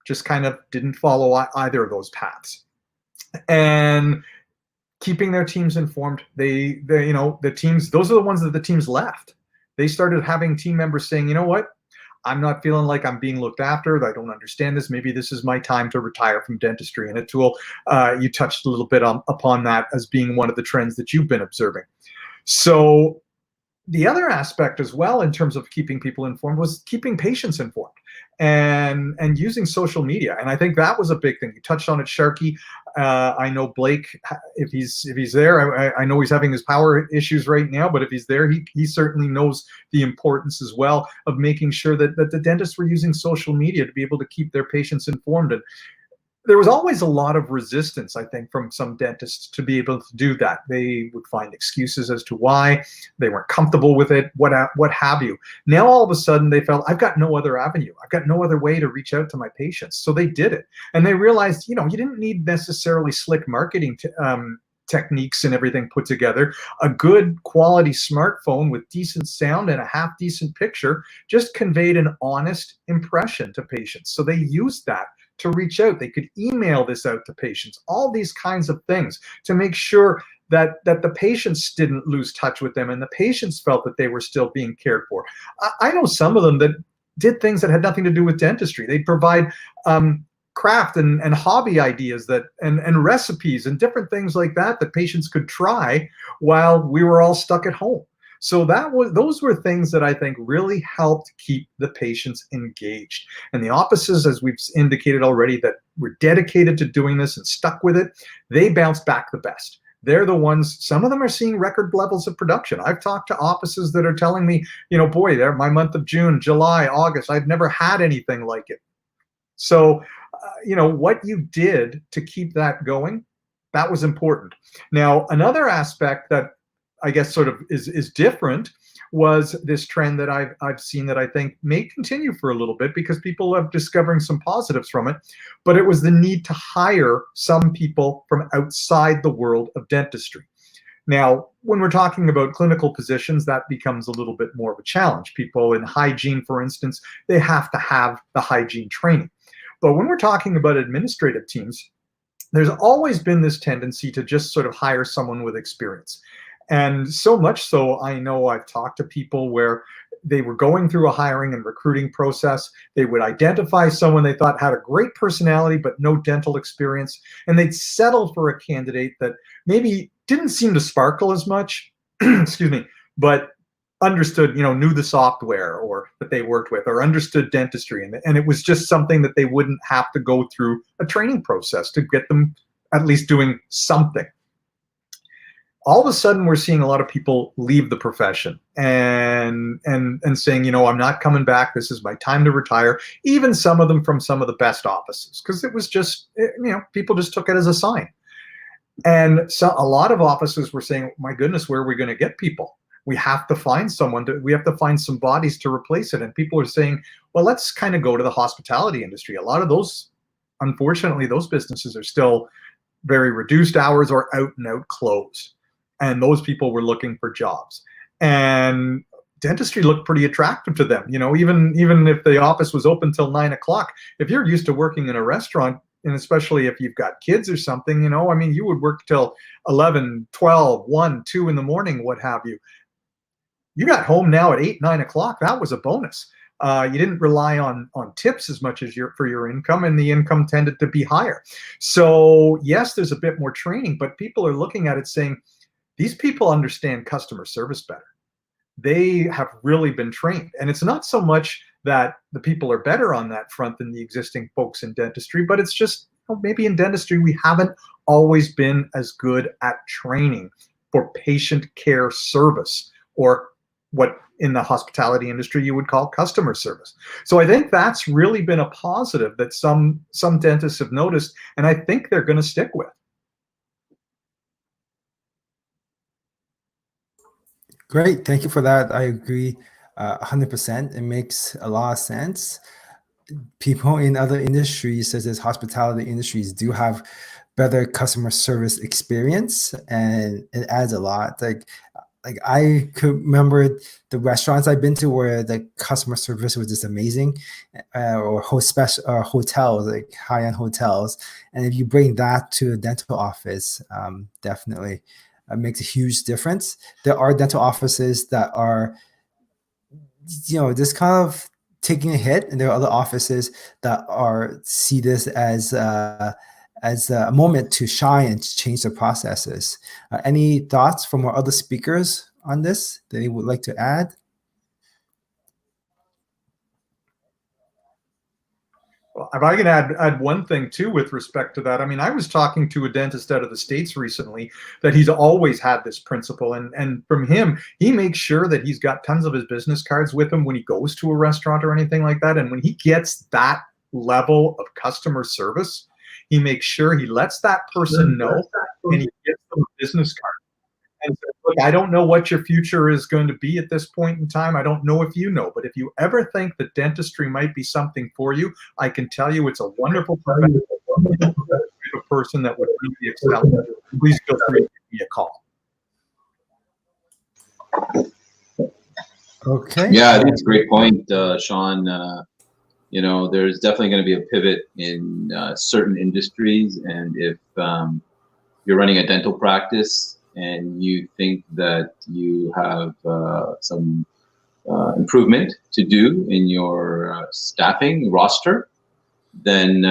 just kind of didn't follow either of those paths. And keeping their teams informed, the teams, those are the ones that the teams left. They started having team members saying, you know what, I'm not feeling like I'm being looked after. I don't understand this. Maybe this is my time to retire from dentistry. And Atul, you touched a little bit upon that as being one of the trends that you've been observing. So the other aspect as well in terms of keeping people informed was keeping patients informed and using social media. And I think that was a big thing. You touched on it, Sharky. I know Blake, if he's there, I know he's having his power issues right now, but if he's there, he certainly knows the importance as well of making sure that the dentists were using social media to be able to keep their patients informed. And there was always a lot of resistance, I think, from some dentists to be able to do that. They would find excuses as to why they weren't comfortable with it, what have you. Now, all of a sudden, they felt, I've got no other avenue. I've got no other way to reach out to my patients. So they did it. And they realized, you didn't need necessarily slick marketing techniques and everything put together. A good quality smartphone with decent sound and a half decent picture just conveyed an honest impression to patients. So they used that to reach out. They could email this out to patients, all these kinds of things to make sure that the patients didn't lose touch with them and the patients felt that they were still being cared for. I know some of them that did things that had nothing to do with dentistry. They'd provide craft and hobby ideas and recipes and different things like that patients could try while we were all stuck at home. So those were things that I think really helped keep the patients engaged. And the offices, as we've indicated already, that were dedicated to doing this and stuck with it, they bounced back the best. They're the ones, some of them are seeing record levels of production. I've talked to offices that are telling me, boy, they're my month of June, July, August, I've never had anything like it. So, what you did to keep that going, that was important. Now, another aspect that I guess sort of is different was this trend that I've seen that I think may continue for a little bit because people are discovering some positives from it, but it was the need to hire some people from outside the world of dentistry. Now, when we're talking about clinical positions, that becomes a little bit more of a challenge. People in hygiene, for instance, they have to have the hygiene training. But when we're talking about administrative teams, there's always been this tendency to just sort of hire someone with experience. And so much so, I know I've talked to people where they were going through a hiring and recruiting process. They would identify someone they thought had a great personality but no dental experience, and they'd settle for a candidate that maybe didn't seem to sparkle as much, excuse me, but understood, knew the software or that they worked with, or understood dentistry, and it was just something that they wouldn't have to go through a training process to get them at least doing something. All of a sudden, we're seeing a lot of people leave the profession and saying, I'm not coming back. This is my time to retire. Even some of them from some of the best offices, because it was just, people just took it as a sign. And so a lot of offices were saying, my goodness, where are we going to get people? We have to find we have to find some bodies to replace it. And people are saying, well, let's kind of go to the hospitality industry. A lot of those, unfortunately, those businesses are still very reduced hours or out and out closed. And those people were looking for jobs. And dentistry looked pretty attractive to them. Even if the office was open till 9 o'clock, if you're used to working in a restaurant, and especially if you've got kids or something, you would work till 11, 12, 1, 2 in the morning, what have you. You got home now at 8, 9 o'clock. That was a bonus. You didn't rely on tips as much as for your income, and the income tended to be higher. So yes, there's a bit more training, but people are looking at it saying, these people understand customer service better. They have really been trained. And it's not so much that the people are better on that front than the existing folks in dentistry, but it's just maybe in dentistry, we haven't always been as good at training for patient care service, or what in the hospitality industry you would call customer service. So I think that's really been a positive that some dentists have noticed, and I think they're going to stick with. Great, thank you for that. I agree 100%. It makes a lot of sense. People in other industries, such as hospitality industries, do have better customer service experience, and it adds a lot. Like I could remember the restaurants I've been to where the customer service was just amazing, or hotels, like high-end hotels. And if you bring that to a dental office, definitely makes a huge difference. There are dental offices that are, just kind of taking a hit, and there are other offices that see this as a moment to shine and change the processes. Any thoughts from our other speakers on this that you would like to add? Well, if I can add one thing too with respect to that, I was talking to a dentist out of the States recently that he's always had this principle, and from him, he makes sure that he's got tons of his business cards with him when he goes to a restaurant or anything like that. And when he gets that level of customer service, he makes sure he lets that person know, and he gives them a business card. And says, look, I don't know what your future is going to be at this point in time. I don't know if you know, but if you ever think that dentistry might be something for you, I can tell you it's a wonderful profession, a person that would really excel. Please feel free to give me a call. Okay. Yeah, I think it's a great point, Shawn. There's definitely going to be a pivot in certain industries, and if you're running a dental practice and you think that you have some improvement to do in your staffing roster, then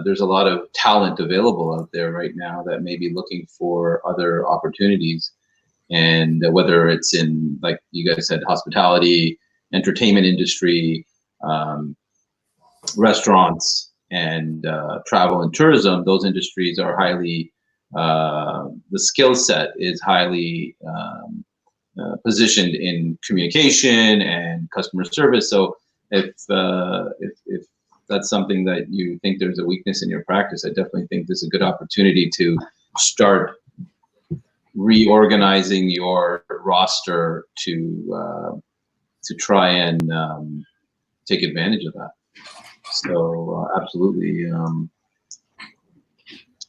there's a lot of talent available out there right now that may be looking for other opportunities. And whether it's in, like you guys said, hospitality, entertainment industry, restaurants, and travel and tourism, those industries are highly, the skill set is highly positioned in communication and customer service. So if that's something that you think there's a weakness in your practice, I definitely think this is a good opportunity to start reorganizing your roster to try and take advantage of that. So absolutely,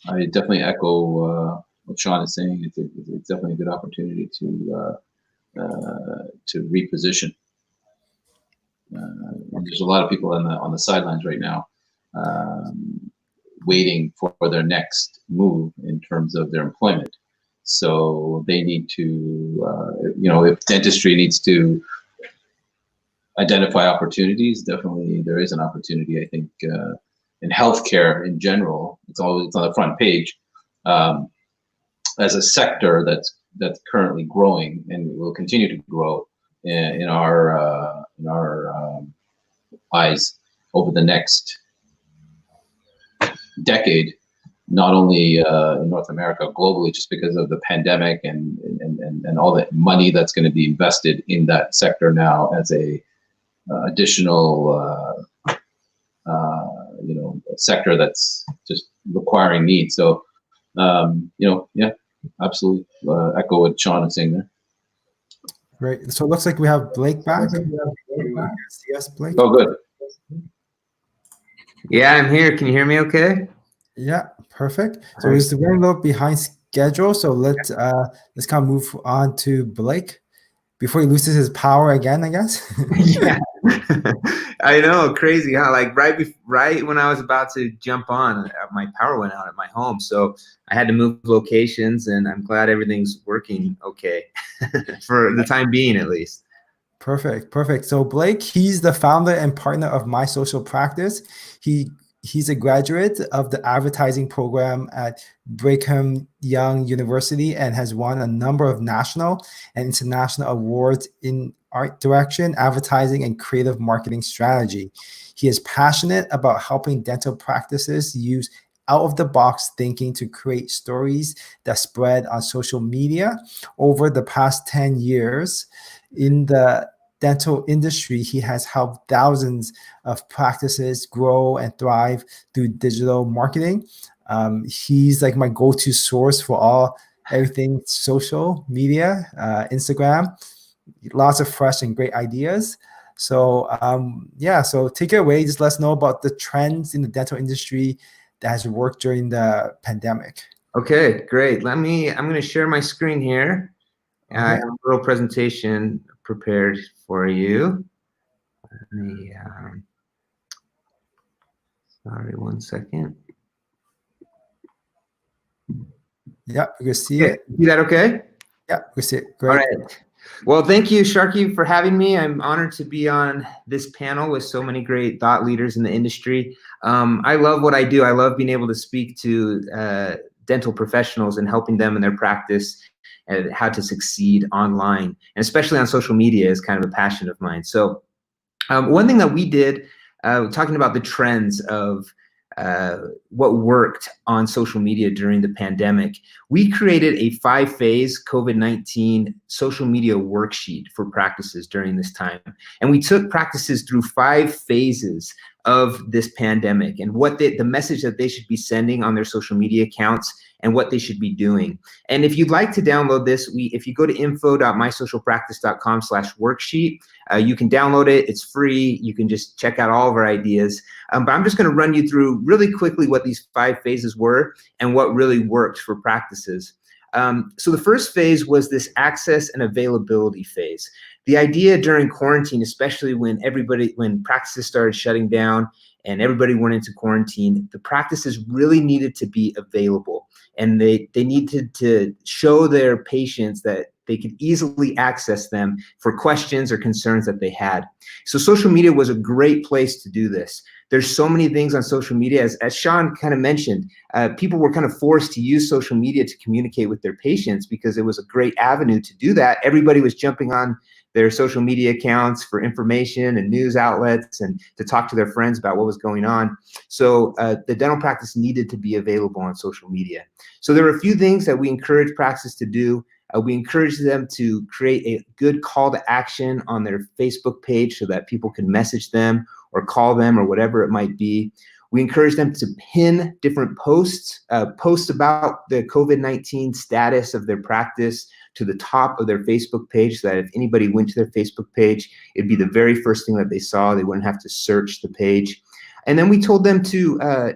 I definitely echo what Shawn is saying. It's definitely a good opportunity to reposition. And there's a lot of people on the sidelines right now, waiting for their next move in terms of their employment. So they need to, if dentistry needs to identify opportunities, definitely there is an opportunity. I think in healthcare in general, it's always on the front page as a sector that's currently growing and will continue to grow in our eyes over the next decade, not only in North America, globally, just because of the pandemic and all the money that's going to be invested in that sector now as a additional sector that's just requiring need. So yeah, absolutely echo what Shawn is saying there. Great. So it looks like we have Blake back. Yes, Blake. Oh, good. Yeah, I'm here. Can you hear me okay? Yeah, perfect. So we're running a little behind schedule. So let's kind of move on to Blake before he loses his power again, I guess. Yeah. I know, crazy, huh? Like right when I was about to jump on, my power went out at my home. So I had to move locations, and I'm glad everything's working okay for the time being, at least. Perfect. So Blake, he's the founder and partner of My Social Practice. He's a graduate of the advertising program at Brigham Young University and has won a number of national and international awards in art direction, advertising, and creative marketing strategy. He is passionate about helping dental practices use out-of-the-box thinking to create stories that spread on social media. Over the past 10 years in the dental industry, he has helped thousands of practices grow and thrive through digital marketing. He's like my go-to source for everything social media, Instagram, lots of fresh and great ideas. So so take it away. Just let us know about the trends in the dental industry that has worked during the pandemic. Okay, great. I'm going to share my screen here. Okay. I have a little presentation prepared for you. Let me, sorry, 1 second. Yeah, we can see it. See that okay? Yeah, we see it. Great. All right. Well, thank you, Sharky, for having me. I'm honored to be on this panel with so many great thought leaders in the industry. I love what I do. I love being able to speak to dental professionals and helping them in their practice and how to succeed online, and especially on social media is kind of a passion of mine. So one thing that we did, talking about the trends of what worked on social media during the pandemic, we created a 5-phase COVID-19 social media worksheet for practices during this time. And we took practices through 5 phases of this pandemic and what the message that they should be sending on their social media accounts and what they should be doing. And if you'd like to download this, if you go to info.mysocialpractice.com/worksheet, you can download it. It's free. You can just check out all of our ideas. But I'm just going to run you through really quickly what these 5 phases were and what really worked for practices. So the first phase was this access and availability phase. The idea during quarantine, especially when practices started shutting down and everybody went into quarantine, the practices really needed to be available. And they needed to show their patients that they could easily access them for questions or concerns that they had. So social media was a great place to do this. There's so many things on social media, as Shawn kind of mentioned, people were kind of forced to use social media to communicate with their patients because it was a great avenue to do that. Everybody was jumping on their social media accounts for information and news outlets and to talk to their friends about what was going on. So the dental practice needed to be available on social media. So there were a few things that we encouraged practices to do. We encouraged them to create a good call to action on their Facebook page so that people could message them or call them or whatever it might be. We encourage them to pin different posts, post about the COVID-19 status of their practice to the top of their Facebook page, so that if anybody went to their Facebook page, it'd be the very first thing that they saw. They wouldn't have to search the page. And then we told them to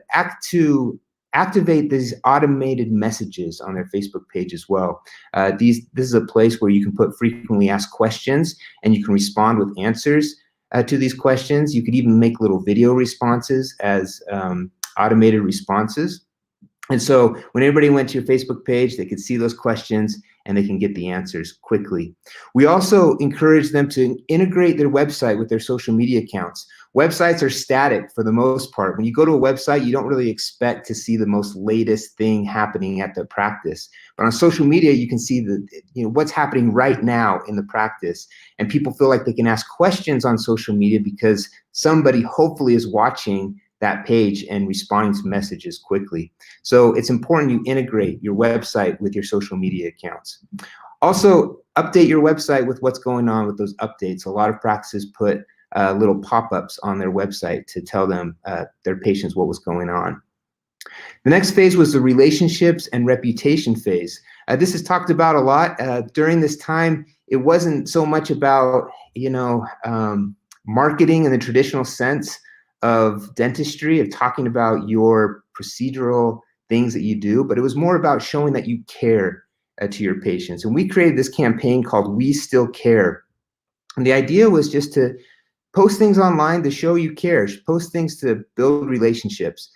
activate these automated messages on their Facebook page as well. This is a place where you can put frequently asked questions, and you can respond with answers to these questions. You could even make little video responses as automated responses. And so when everybody went to your Facebook page, they could see those questions and they can get the answers quickly. We also encourage them to integrate their website with their social media accounts. Websites are static for the most part. When you go to a website, you don't really expect to see the most latest thing happening at the practice. But on social media, you can see what's happening right now in the practice. And people feel like they can ask questions on social media because somebody hopefully is watching that page and responding to messages quickly. So it's important you integrate your website with your social media accounts. Also, update your website with what's going on with those updates. A lot of practices put little pop-ups on their website to tell them, their patients, what was going on. The next phase was the relationships and reputation phase. This is talked about a lot. During this time, it wasn't so much about, marketing in the traditional sense of dentistry, of talking about your procedural things that you do, but it was more about showing that you care to your patients. And we created this campaign called We Still Care. And the idea was just to post things online to show you care, post things to build relationships,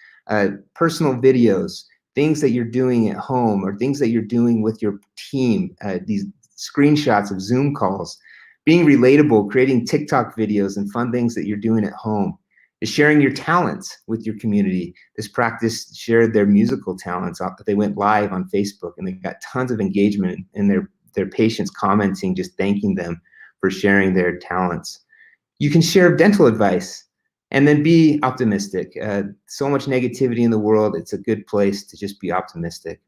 personal videos, things that you're doing at home or things that you're doing with your team, these screenshots of Zoom calls, being relatable, creating TikTok videos and fun things that you're doing at home. Is sharing your talents with your community. This practice shared their musical talents. They went live on Facebook and they got tons of engagement in their patients commenting, just thanking them for sharing their talents. You can share dental advice and then be optimistic. So much negativity in the world. It's a good place to just be optimistic.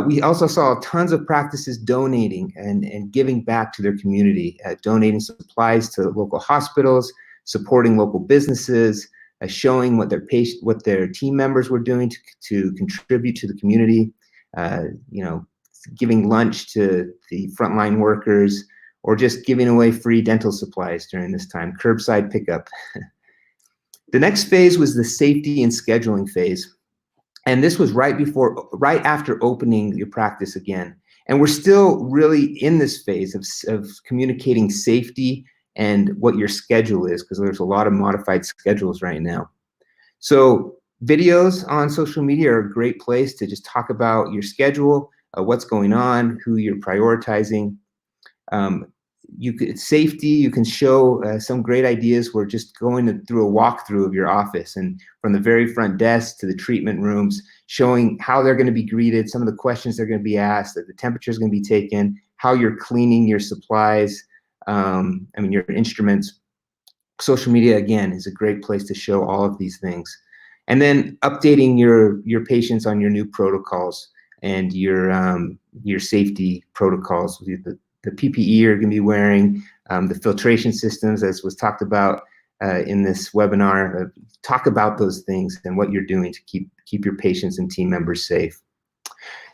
We also saw tons of practices donating and giving back to their community, donating supplies to local hospitals, supporting local businesses, showing what their team members were doing to contribute to the community, giving lunch to the frontline workers, or just giving away free dental supplies during this time, curbside pickup. The next phase was the safety and scheduling phase. And this was right after opening your practice again. And we're still really in this phase of communicating safety and what your schedule is, because there's a lot of modified schedules right now. So videos on social media are a great place to just talk about your schedule, what's going on, who you're prioritizing. Safety, you can show some great ideas. We're just going through a walkthrough of your office, and from the very front desk to the treatment rooms, showing how they're going to be greeted, some of the questions they're going to be asked, that the temperature is going to be taken, how you're cleaning your supplies, your instruments. Social media, again, is a great place to show all of these things. And then updating your patients on your new protocols and your safety protocols. The PPE you're going to be wearing, the filtration systems, as was talked about in this webinar. Talk about those things and what you're doing to keep your patients and team members safe.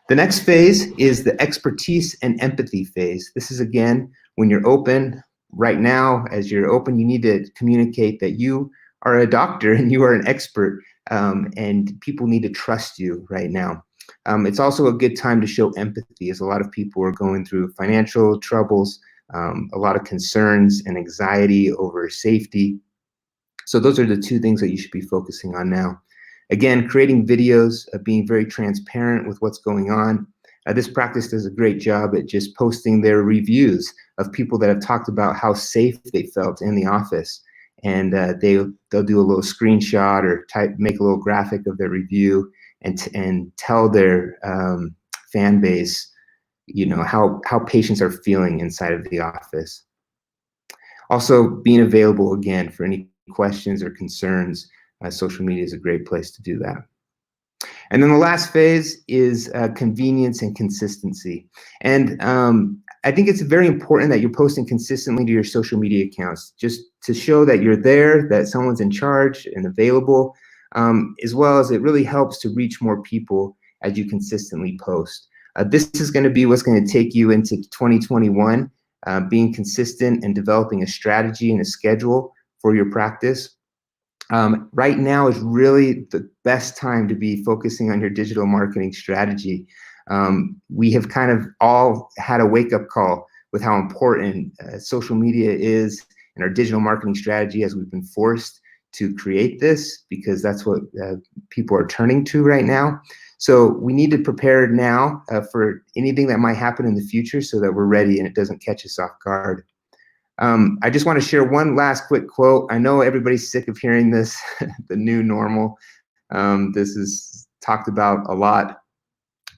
The next phase is the expertise and empathy phase. This is, again, when you're open. Right now, as you're open, you need to communicate that you are a doctor and you are an expert, and people need to trust you right now. It's also a good time to show empathy, as a lot of people are going through financial troubles, a lot of concerns and anxiety over safety. So those are the two things that you should be focusing on now. Again, creating videos, being very transparent with what's going on. This practice does a great job at just posting their reviews of people that have talked about how safe they felt in the office. And they'll do a little screenshot or make a little graphic of their review and tell their fan base, how patients are feeling inside of the office. Also, being available, again, for any questions or concerns. Social media is a great place to do that. And then the last phase is convenience and consistency. And I think it's very important that you're posting consistently to your social media accounts, just to show that you're there, that someone's in charge and available. as well as it really helps to reach more people as you consistently post. This is going to be what's going to take you into 2021, being consistent and developing a strategy and a schedule for your practice. Right now is really the best time to be focusing on your digital marketing strategy. We have kind of all had a wake-up call with how important social media is in our digital marketing strategy, as we've been forced to create this because that's what people are turning to right now. So we need to prepare now for anything that might happen in the future so that we're ready and it doesn't catch us off guard. I just want to share one last quick quote. I know everybody's sick of hearing this, the new normal. This is talked about a lot.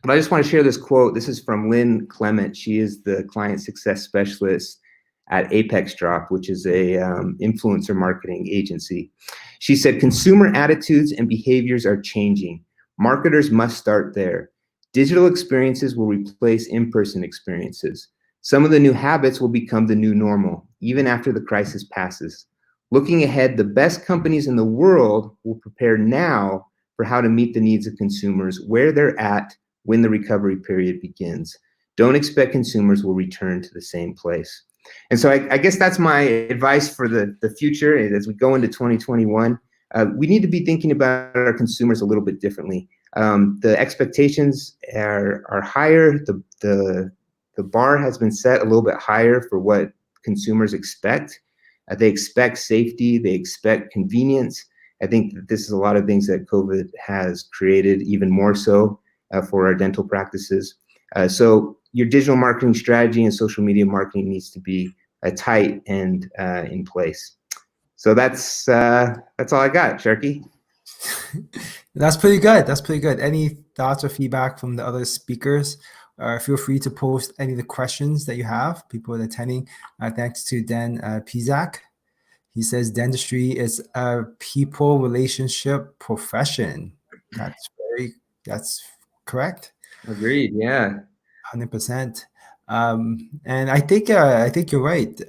But I just want to share this quote. This is from Lynn Clement. She is the client success specialist at Apex Drop, which is a influencer marketing agency. She said, "Consumer attitudes and behaviors are changing. Marketers must start there. Digital experiences will replace in-person experiences. Some of the new habits will become the new normal, even after the crisis passes. Looking ahead, the best companies in the world will prepare now for how to meet the needs of consumers where they're at when the recovery period begins. Don't expect consumers will return to the same place." And so I guess that's my advice for the future. As we go into 2021, we need to be thinking about our consumers a little bit differently. The expectations are higher. The bar has been set a little bit higher for what consumers expect. They expect safety. They expect convenience. I think that this is a lot of things that COVID has created, even more so for our dental practices. So your digital marketing strategy and social media marketing needs to be tight and in place. So that's all I got, Sharky. That's pretty good. That's pretty good. Any thoughts or feedback from the other speakers? Feel free to post any of the questions that you have, people attending. Thanks to Dan Pizak. He says dentistry is a people relationship profession. That's correct. Agreed. Yeah. 100%. And I think you're right,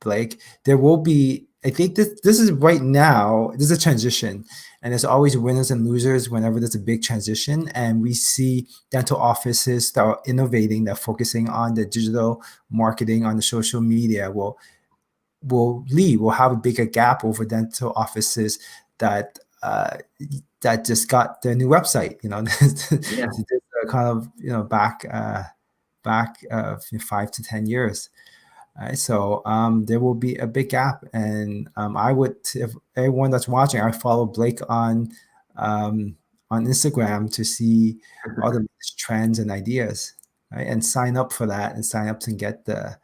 Blake. There will be. I think this is right now. This is a transition, and there's always winners and losers whenever there's a big transition. And we see dental offices that are innovating, that are focusing on the digital marketing, on the social media. Will have a bigger gap over dental offices that just got their new website. Yeah. Kind of back 5 to 10 years. So there will be a big gap, and I would, if everyone that's watching, I follow Blake on Instagram to see all the latest trends and ideas, right? And sign up for that, and sign up to get that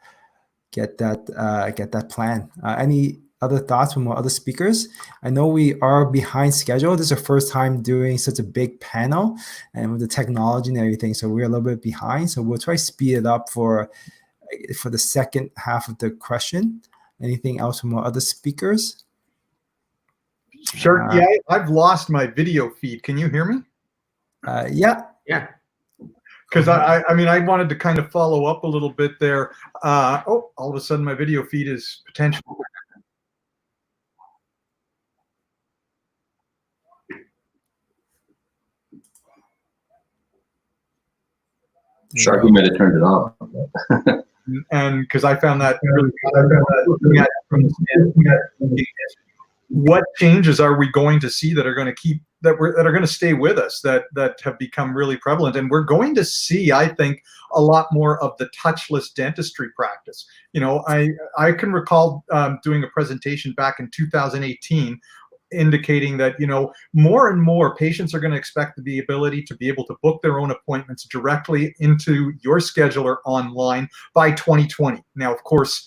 plan. Any other thoughts from our other speakers? I know we are behind schedule. This is our first time doing such a big panel, and with the technology and everything, so we're a little bit behind. So we'll try to speed it up for the second half of the question. Anything else from our other speakers? Sure. Yeah, I've lost my video feed. Can you hear me? Yeah. Because I wanted to kind of follow up a little bit there. All of a sudden my video feed is potentially. Sharky might have turned it off. And because I found that really what changes are we going to see that are going to stay with us, that have become really prevalent? And we're going to see, I think, a lot more of the touchless dentistry practice. I can recall doing a presentation back in 2018 indicating that more and more patients are going to expect the ability to be able to book their own appointments directly into your scheduler online by 2020. Now, of course,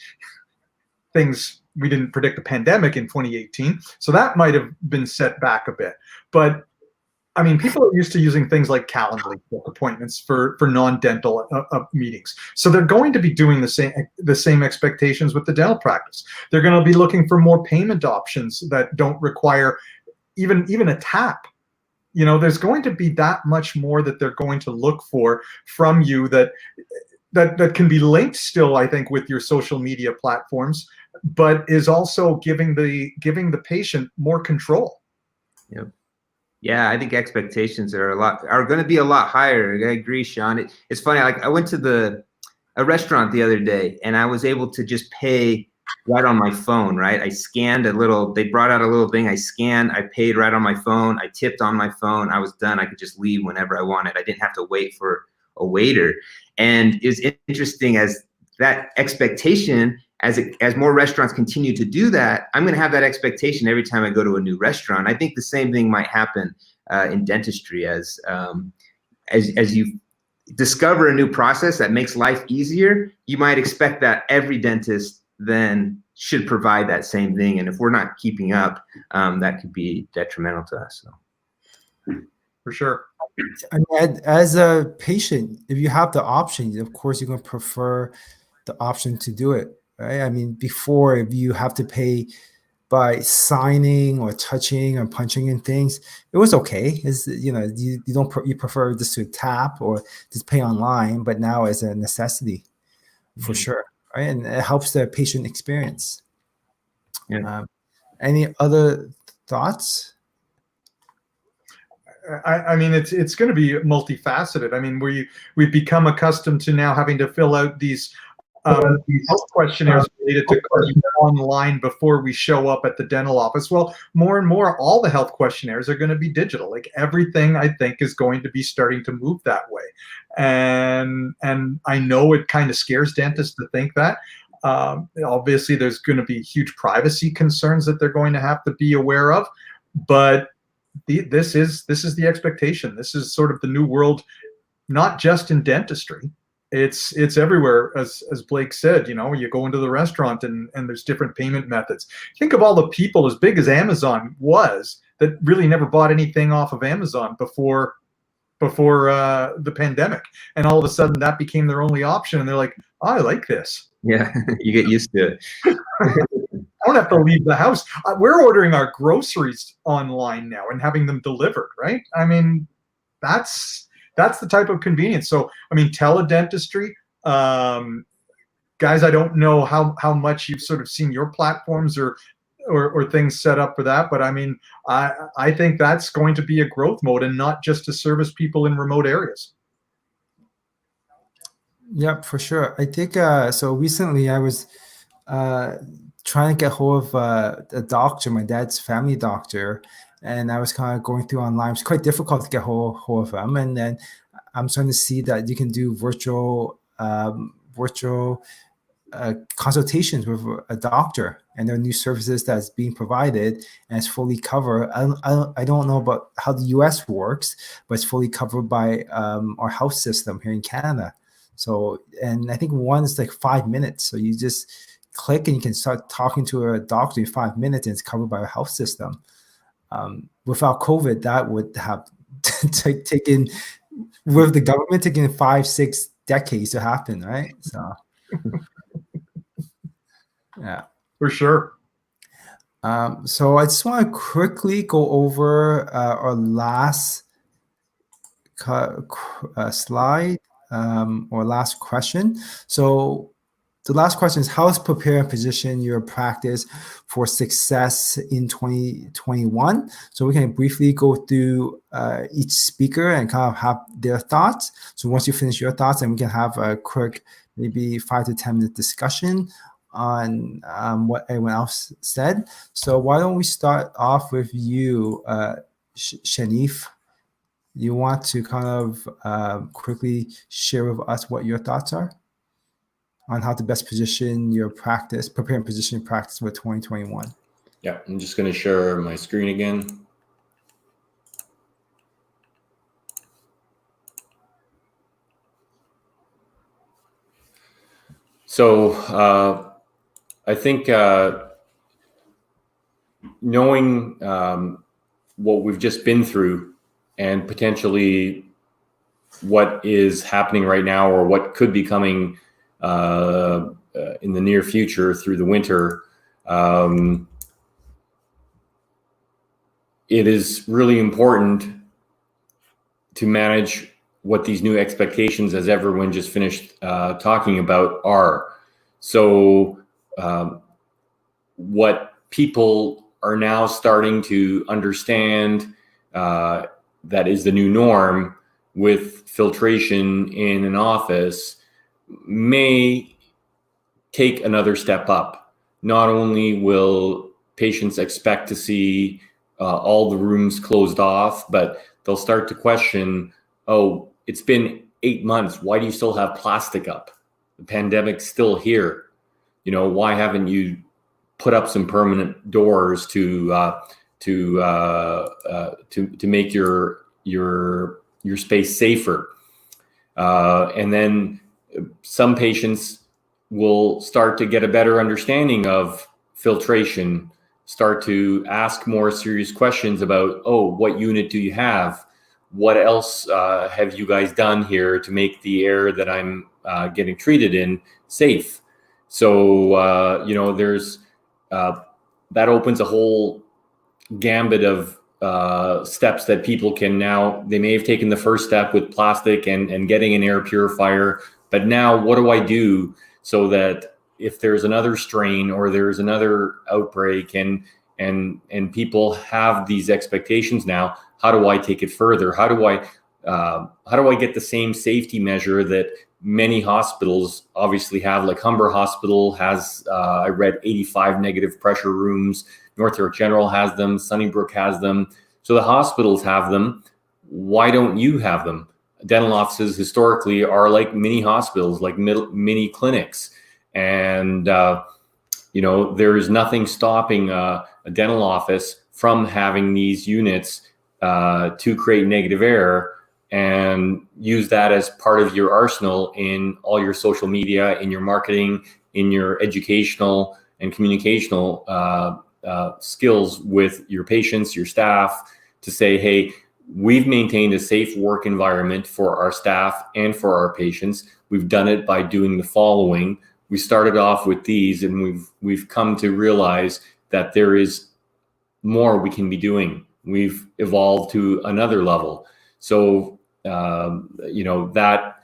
we didn't predict the pandemic in 2018, so that might have been set back a bit. But I mean, people are used to using things like Calendly to book appointments for non-dental meetings. So they're going to be doing the same expectations with the dental practice. They're going to be looking for more payment options that don't require even a tap. There's going to be that much more that they're going to look for from you that can be linked still, I think, with your social media platforms, but is also giving the patient more control. Yep. Yeah, I think expectations are going to be a lot higher. I agree, Shawn. It's funny. Like I went to a restaurant the other day, and I was able to just pay right on my phone. Right, I scanned a little. They brought out a little thing. I scanned. I paid right on my phone. I tipped on my phone. I was done. I could just leave whenever I wanted. I didn't have to wait for a waiter. And it's interesting as that expectation. As more restaurants continue to do that, I'm going to have that expectation every time I go to a new restaurant. I think the same thing might happen in dentistry as you discover a new process that makes life easier. You might expect that every dentist then should provide that same thing, and if we're not keeping up, that could be detrimental to us. So. For sure. I mean, as a patient, if you have the option, of course, you're going to prefer the option to do it. Right? I mean, before, if you have to pay by signing or touching or punching in things, it was okay. It's, you prefer just to tap or just pay online, but now it's a necessity for sure, right? And it helps the patient experience. Yeah. Any other thoughts? I mean, it's going to be multifaceted. I mean, we've become accustomed to now having to fill out these health questionnaires related to online before we show up at the dental office. Well, more and more, all the health questionnaires are going to be digital. Like everything, I think, is going to be starting to move that way. And I know it kind of scares dentists to think that. Obviously, there's going to be huge privacy concerns that they're going to have to be aware of. But this is the expectation. This is sort of the new world, not just in dentistry. It's everywhere, as Blake said. You go into the restaurant and there's different payment methods. Think of all the people, as big as Amazon was, that really never bought anything off of Amazon before the pandemic, and all of a sudden that became their only option, and they're like, oh, I like this. Yeah, you get used to it. I don't have to leave the house. We're ordering our groceries online now and having them delivered, right? I mean, that's the type of convenience. So, I mean, teledentistry, guys, I don't know how much you've sort of seen your platforms or things set up for that, but I mean, I think that's going to be a growth mode, and not just to service people in remote areas. Yep, for sure. I think so. Recently, I was trying to get hold of a doctor, my dad's family doctor, and I was kind of going through online. It's quite difficult to get hold of him, and then I'm starting to see that you can do virtual consultations with a doctor, and there are new services that's being provided, and it's fully covered. I don't know about how the US works, but it's fully covered by our health system here in Canada. So, and I think one is like 5 minutes. So you just click and you can start talking to a doctor in 5 minutes, and it's covered by our health system. Without COVID, that would have taken, with the government, taking 5-6 decades to happen, right? So, yeah, for sure. So I just want to quickly go over our last slide or last question. So the last question is, how to prepare and position your practice for success in 2021? So we can briefly go through each speaker and kind of have their thoughts. So once you finish your thoughts, then we can have a quick, maybe 5 to 10 minute discussion on what everyone else said. So why don't we start off with you, Shanif? You want to kind of quickly share with us what your thoughts are on how to best position your practice, prepare and position your practice for 2021? Yeah, I'm just going to share my screen again. So I think knowing what we've just been through, and potentially what is happening right now, or what could be coming in the near future through the winter, it is really important to manage what these new expectations, as everyone just finished talking about, are. So what people are now starting to understand that is the new norm with filtration in an office may take another step up. Not only will patients expect to see all the rooms closed off, but they'll start to question, oh, it's been 8 months. Why do you still have plastic up? The pandemic's still here. You know, why haven't you put up some permanent doors to make your space safer? And then some patients will start to get a better understanding of filtration, start to ask more serious questions about, oh, what unit do you have? What else have you guys done here to make the air that I'm getting treated in safe? So, you know, there's that opens a whole gambit of steps that people can now, they may have taken the first step with plastic and getting an air purifier, but now what do I do so that if there's another strain or there's another outbreak and people have these expectations now, how do I take it further? How do I get the same safety measure that many hospitals obviously have? Like Humber Hospital has, I read 85 negative pressure rooms. North York General has them. Sunnybrook has them. So the hospitals have them. Why don't you have them? Dental offices historically are like mini hospitals, like mini clinics. And, you know, there is nothing stopping a dental office from having these units to create negative air and use that as part of your arsenal in all your social media, in your marketing, in your educational and communicational skills with your patients, your staff, to say, hey, we've maintained a safe work environment for our staff and for our patients. We've done it by doing the following. We started off with these, and we've come to realize that there is more we can be doing. We've evolved to another level. So, you know, that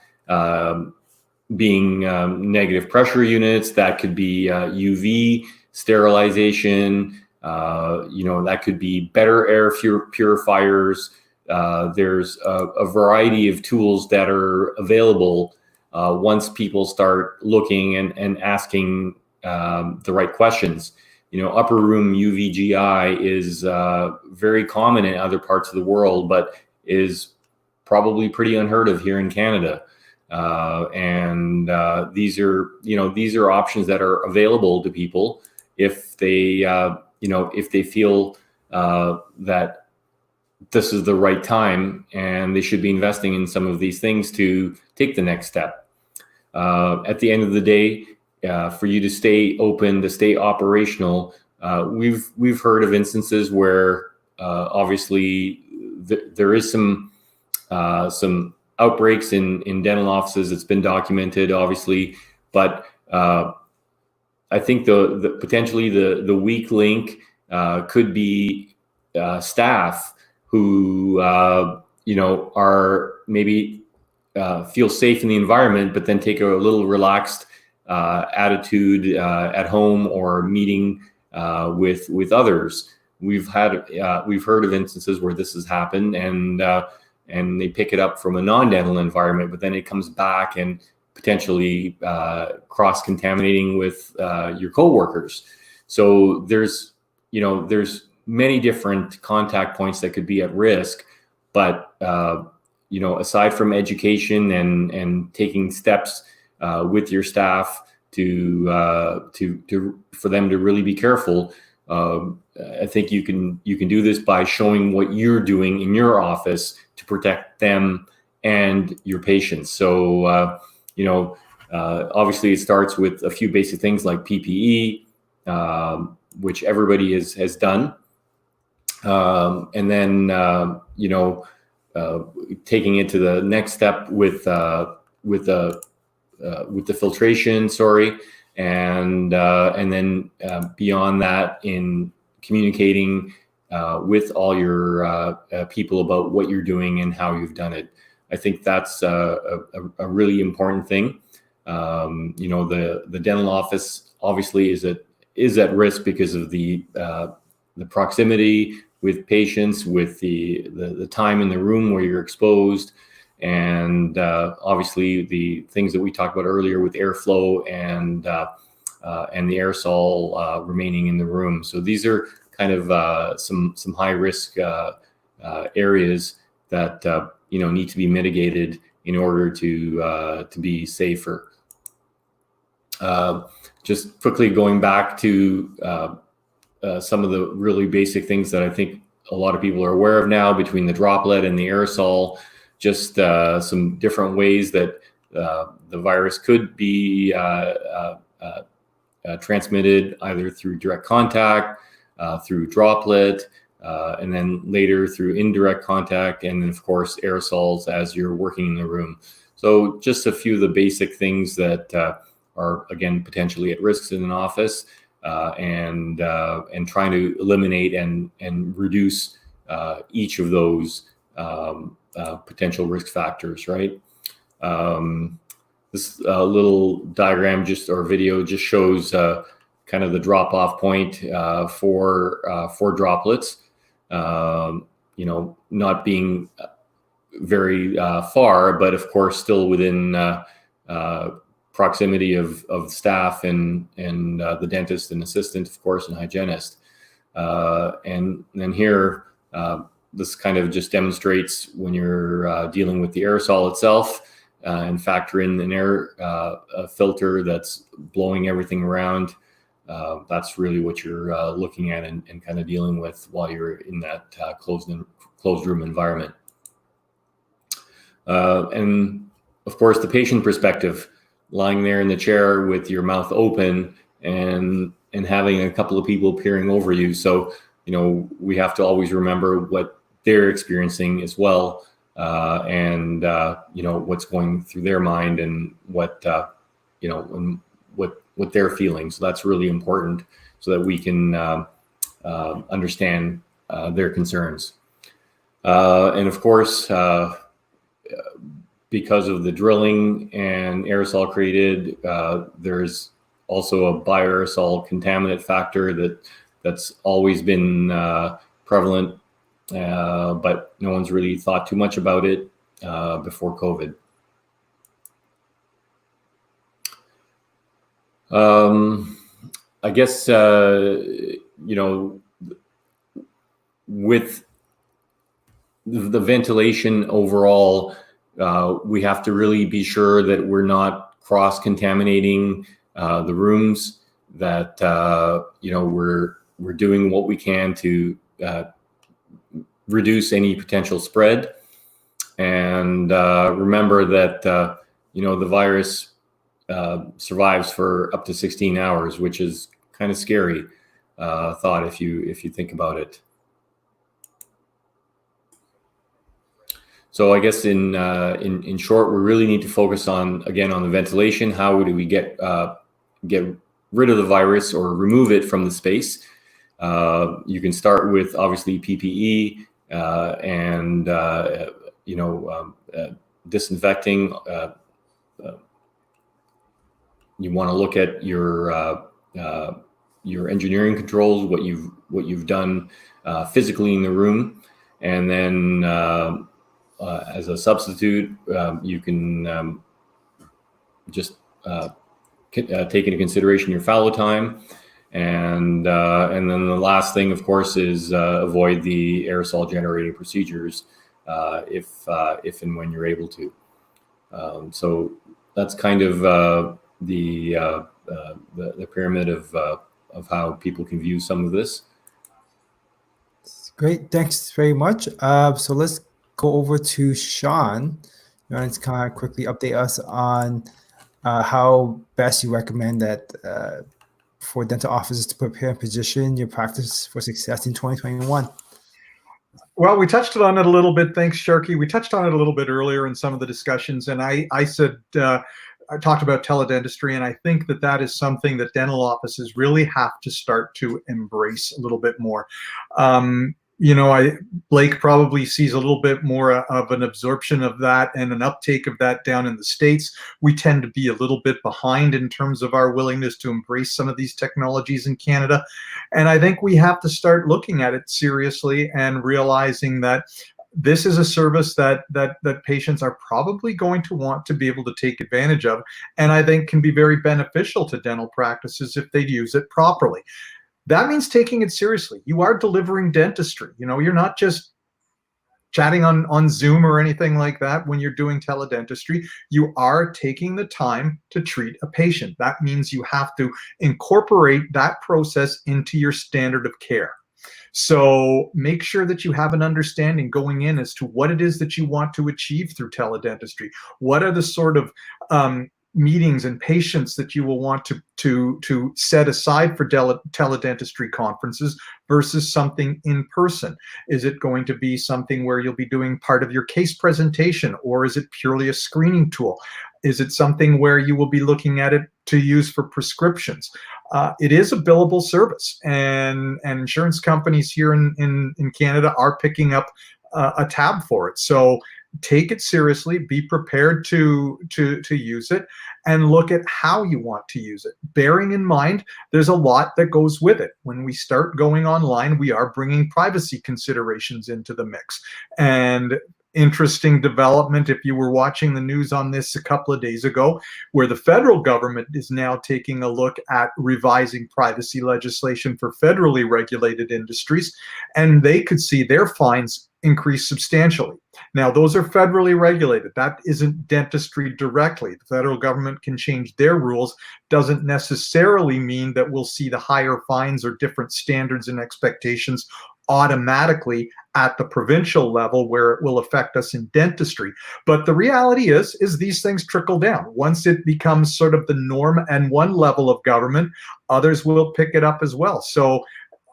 being negative pressure units, that could be UV sterilization, you know, that could be better air purifiers. There's a variety of tools that are available once people start looking and asking the right questions. You know, upper room UVGI is very common in other parts of the world, but is probably pretty unheard of here in Canada. And these are options that are available to people if they, you know, if they feel that this is the right time and they should be investing in some of these things to take the next step. At the end of the day, for you to stay open, to stay operational, we've heard of instances where obviously there is some outbreaks in dental offices. It's been documented, obviously, but I think the potentially the weak link could be staff who you know, are maybe feel safe in the environment, but then take a little relaxed attitude at home or meeting with others. We've heard of instances where this has happened, and they pick it up from a non-dental environment, but then it comes back and potentially cross-contaminating with your coworkers. So there's many different contact points that could be at risk, but you know, aside from education and taking steps with your staff to for them to really be careful, I think you can do this by showing what you're doing in your office to protect them and your patients. So you know, obviously it starts with a few basic things like PPE, which everybody has done, and then you know, taking it to the next step with the filtration, and then beyond that, in communicating with all your people about what you're doing and how you've done it. I think that's a really important thing. You know, the dental office obviously is at risk because of the proximity with patients, with the time in the room where you're exposed, and obviously the things that we talked about earlier with airflow and the aerosol remaining in the room. So these are kind of some high risk areas that need to be mitigated in order to be safer. Just quickly going back to some of the really basic things that I think a lot of people are aware of now between the droplet and the aerosol, just some different ways that the virus could be transmitted either through direct contact, through droplet, and then later through indirect contact, and then of course aerosols as you're working in the room. So just a few of the basic things that are again potentially at risk in an office, and trying to eliminate and reduce each of those potential risk factors, right? This little diagram or video just shows kind of the drop-off point for droplets. Not being very far, but of course still within proximity of staff and the dentist and assistant, of course, and hygienist. And then here, this kind of just demonstrates when you're dealing with the aerosol itself, and factor in an air filter that's blowing everything around. That's really what you're looking at and kind of dealing with while you're in that closed room environment. And of course, the patient perspective, lying there in the chair with your mouth open and having a couple of people peering over you. So, we have to always remember what they're experiencing as well, and what's going through their mind and what what they're feeling. So that's really important so that we can understand their concerns. And of course, because of the drilling and aerosol created, there's also a bioaerosol contaminant factor that's always been prevalent, but no one's really thought too much about it before COVID. I guess, with the ventilation overall, we have to really be sure that we're not cross-contaminating the rooms, that we're doing what we can to reduce any potential spread. And remember that the virus survives for up to 16 hours, which is kind of scary thought if you think about it. So I guess in short, we really need to focus on the ventilation. How do we get rid of the virus or remove it from the space? You can start with obviously PPE and disinfecting. You want to look at your engineering controls, what you've done physically in the room, and then as a substitute, you can just take into consideration your fallow time, and then the last thing, of course, is avoid the aerosol generating procedures if and when you're able to. So that's kind of the pyramid of how people can view some of this. Great, thanks very much. So let's go over to Shawn. You want to kind of quickly update us on how best you recommend that for dental offices to prepare and position your practice for success in 2021. Well, we touched on it a little bit. Thanks, Sharky. We touched on it a little bit earlier in some of the discussions, and I said, I talked about teledentistry, and I think that is something that dental offices really have to start to embrace a little bit more. Blake probably sees a little bit more of an absorption of that and an uptake of that down in the States. We tend to be a little bit behind in terms of our willingness to embrace some of these technologies in Canada. And I think we have to start looking at it seriously and realizing that this is a service that patients are probably going to want to be able to take advantage of, and I think can be very beneficial to dental practices if they use it properly. That means taking it seriously. You are delivering dentistry. You're not just chatting on Zoom or anything like that when you're doing teledentistry. You are taking the time to treat a patient. That means you have to incorporate that process into your standard of care. So make sure that you have an understanding going in as to what it is that you want to achieve through teledentistry. What are the sort of meetings and patients that you will want to set aside for teledentistry conferences versus something in person? Is it going to be something where you'll be doing part of your case presentation, or is it purely a screening tool? Is it something where you will be looking at it to use for prescriptions? It is a billable service, and insurance companies here in Canada are picking up a tab for it. So take it seriously, be prepared to use it, and look at how you want to use it. Bearing in mind, there's a lot that goes with it. When we start going online, we are bringing privacy considerations into the mix. And interesting development, if you were watching the news on this a couple of days ago, where the federal government is now taking a look at revising privacy legislation for federally regulated industries, and they could see their fines increase substantially. Now, those are federally regulated. That isn't dentistry directly. The federal government can change their rules. Doesn't necessarily mean that we'll see the higher fines or different standards and expectations automatically at the provincial level where it will affect us in dentistry. But the reality is these things trickle down. Once it becomes sort of the norm and one level of government, others will pick it up as well. So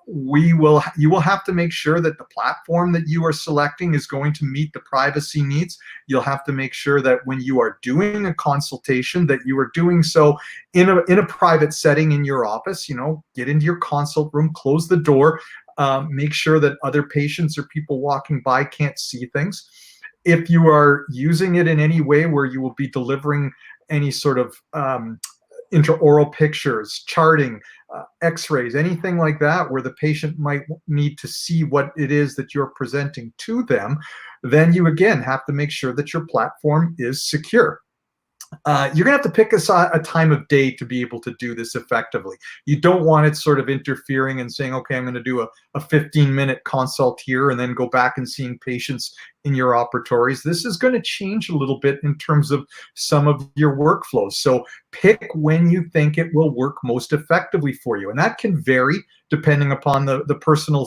you will have to make sure that the platform that you are selecting is going to meet the privacy needs. You'll have to make sure that when you are doing a consultation, that you are doing so in a private setting in your office. Get into your consult room, close the door, make sure that other patients or people walking by can't see things. If you are using it in any way where you will be delivering any sort of intraoral pictures, charting, x-rays, anything like that, where the patient might need to see what it is that you're presenting to them, then you again have to make sure that your platform is secure. You're gonna have to pick a time of day to be able to do this effectively. You don't want it sort of interfering and saying, okay, I'm gonna do a 15-minute consult here and then go back and seeing patients in your operatories. This is going to change a little bit in terms of some of your workflows. So pick when you think it will work most effectively for you. And that can vary depending upon the personal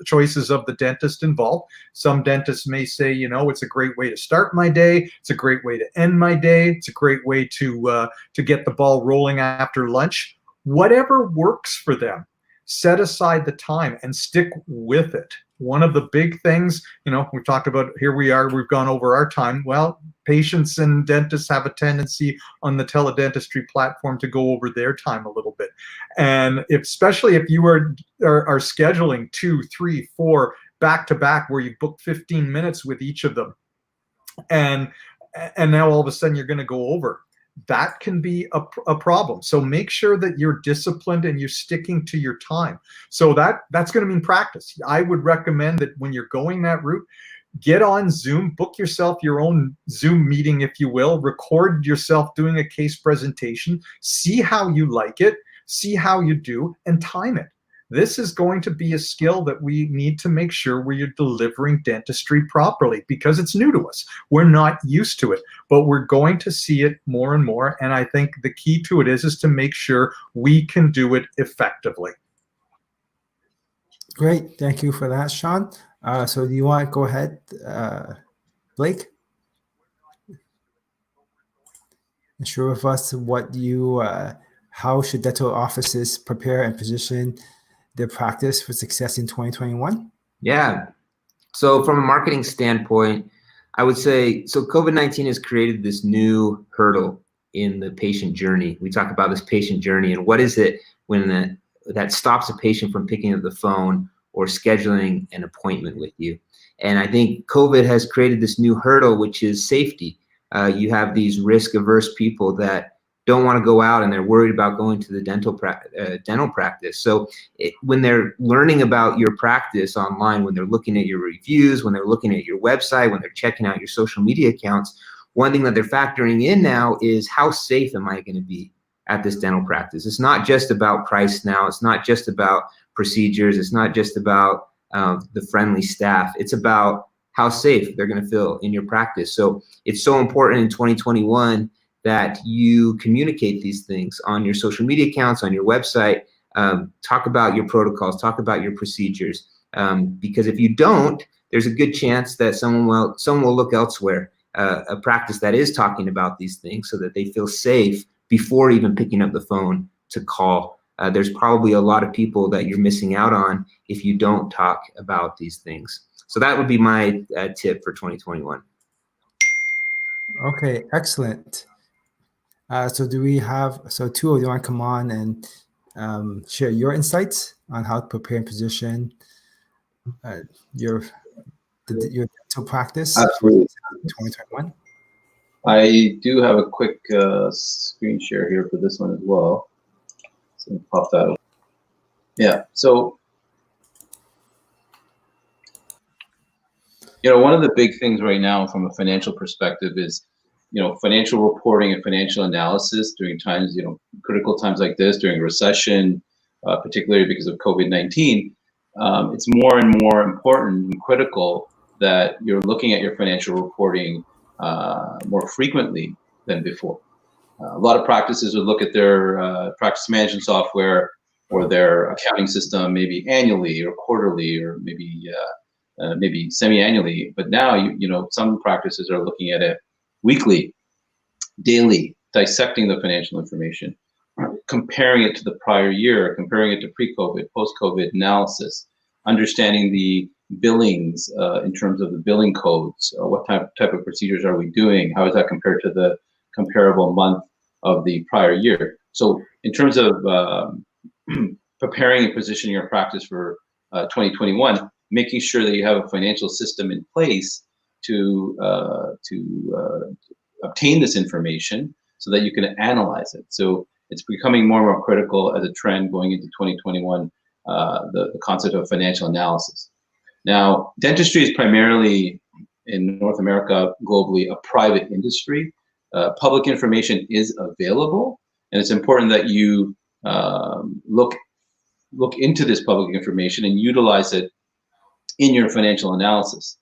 choices of the dentist involved. Some dentists may say, it's a great way to start my day. It's a great way to end my day. It's a great way to get the ball rolling after lunch. Whatever works for them, set aside the time and stick with it. One of the big things, we've talked about, here we are, we've gone over our time. Well, patients and dentists have a tendency on the teledentistry platform to go over their time a little bit. And especially if you are scheduling 2, 3, 4 back-to-back where you book 15 minutes with each of them, and now all of a sudden you're going to go over, that can be a problem. So make sure that you're disciplined and you're sticking to your time. So that's going to mean practice. I would recommend that when you're going that route, get on Zoom, book yourself your own Zoom meeting, if you will, record yourself doing a case presentation, see how you like it, see how you do, and time it. This is going to be a skill that we need to make sure we're delivering dentistry properly, because it's new to us. We're not used to it, but we're going to see it more and more. And I think the key to it is to make sure we can do it effectively. Great. Thank you for that, Shawn. So do you want to go ahead, Blake? Share with us how should dental offices prepare and position their practice for success in 2021? Yeah. So from a marketing standpoint, I would say, so COVID-19 has created this new hurdle in the patient journey. We talk about this patient journey and what is it when that stops a patient from picking up the phone or scheduling an appointment with you. And I think COVID has created this new hurdle, which is safety. You have these risk-averse people that don't want to go out, and they're worried about going to the dental practice. So when they're learning about your practice online, when they're looking at your reviews, when they're looking at your website, when they're checking out your social media accounts, one thing that they're factoring in now is, how safe am I going to be at this dental practice? It's not just about price now. It's not just about procedures. It's not just about the friendly staff. It's about how safe they're going to feel in your practice. So it's so important in 2021 that you communicate these things on your social media accounts, on your website. Talk about your protocols, talk about your procedures, because if you don't, there's a good chance that someone will look elsewhere, a practice that is talking about these things, so that they feel safe before even picking up the phone to call. There's probably a lot of people that you're missing out on if you don't talk about these things. So that would be my tip for 2021. Okay, excellent. So do we have, so Atul, do you want to come on and share your insights on how to prepare and position your dental practice Absolutely. for 2021? I do have a quick screen share here for this one as well. So pop that up. Yeah, so, one of the big things right now from a financial perspective is, financial reporting and financial analysis during times, critical times like this, during recession, particularly because of COVID-19, it's more and more important and critical that you're looking at your financial reporting more frequently than before. A lot of practices would look at their practice management software or their accounting system maybe annually or quarterly or maybe semi-annually. But now, some practices are looking at it weekly, daily, dissecting the financial information, comparing it to the prior year, comparing it to pre-COVID, post-COVID analysis, understanding the billings in terms of the billing codes, what type of procedures are we doing, how is that compared to the comparable month of the prior year. So in terms of preparing and positioning your practice for 2021, making sure that you have a financial system in place to obtain this information so that you can analyze it. So it's becoming more and more critical as a trend going into 2021, the concept of financial analysis. Now, dentistry is primarily in North America, globally, a private industry. Public information is available, and it's important that you look into this public information and utilize it in your financial analysis.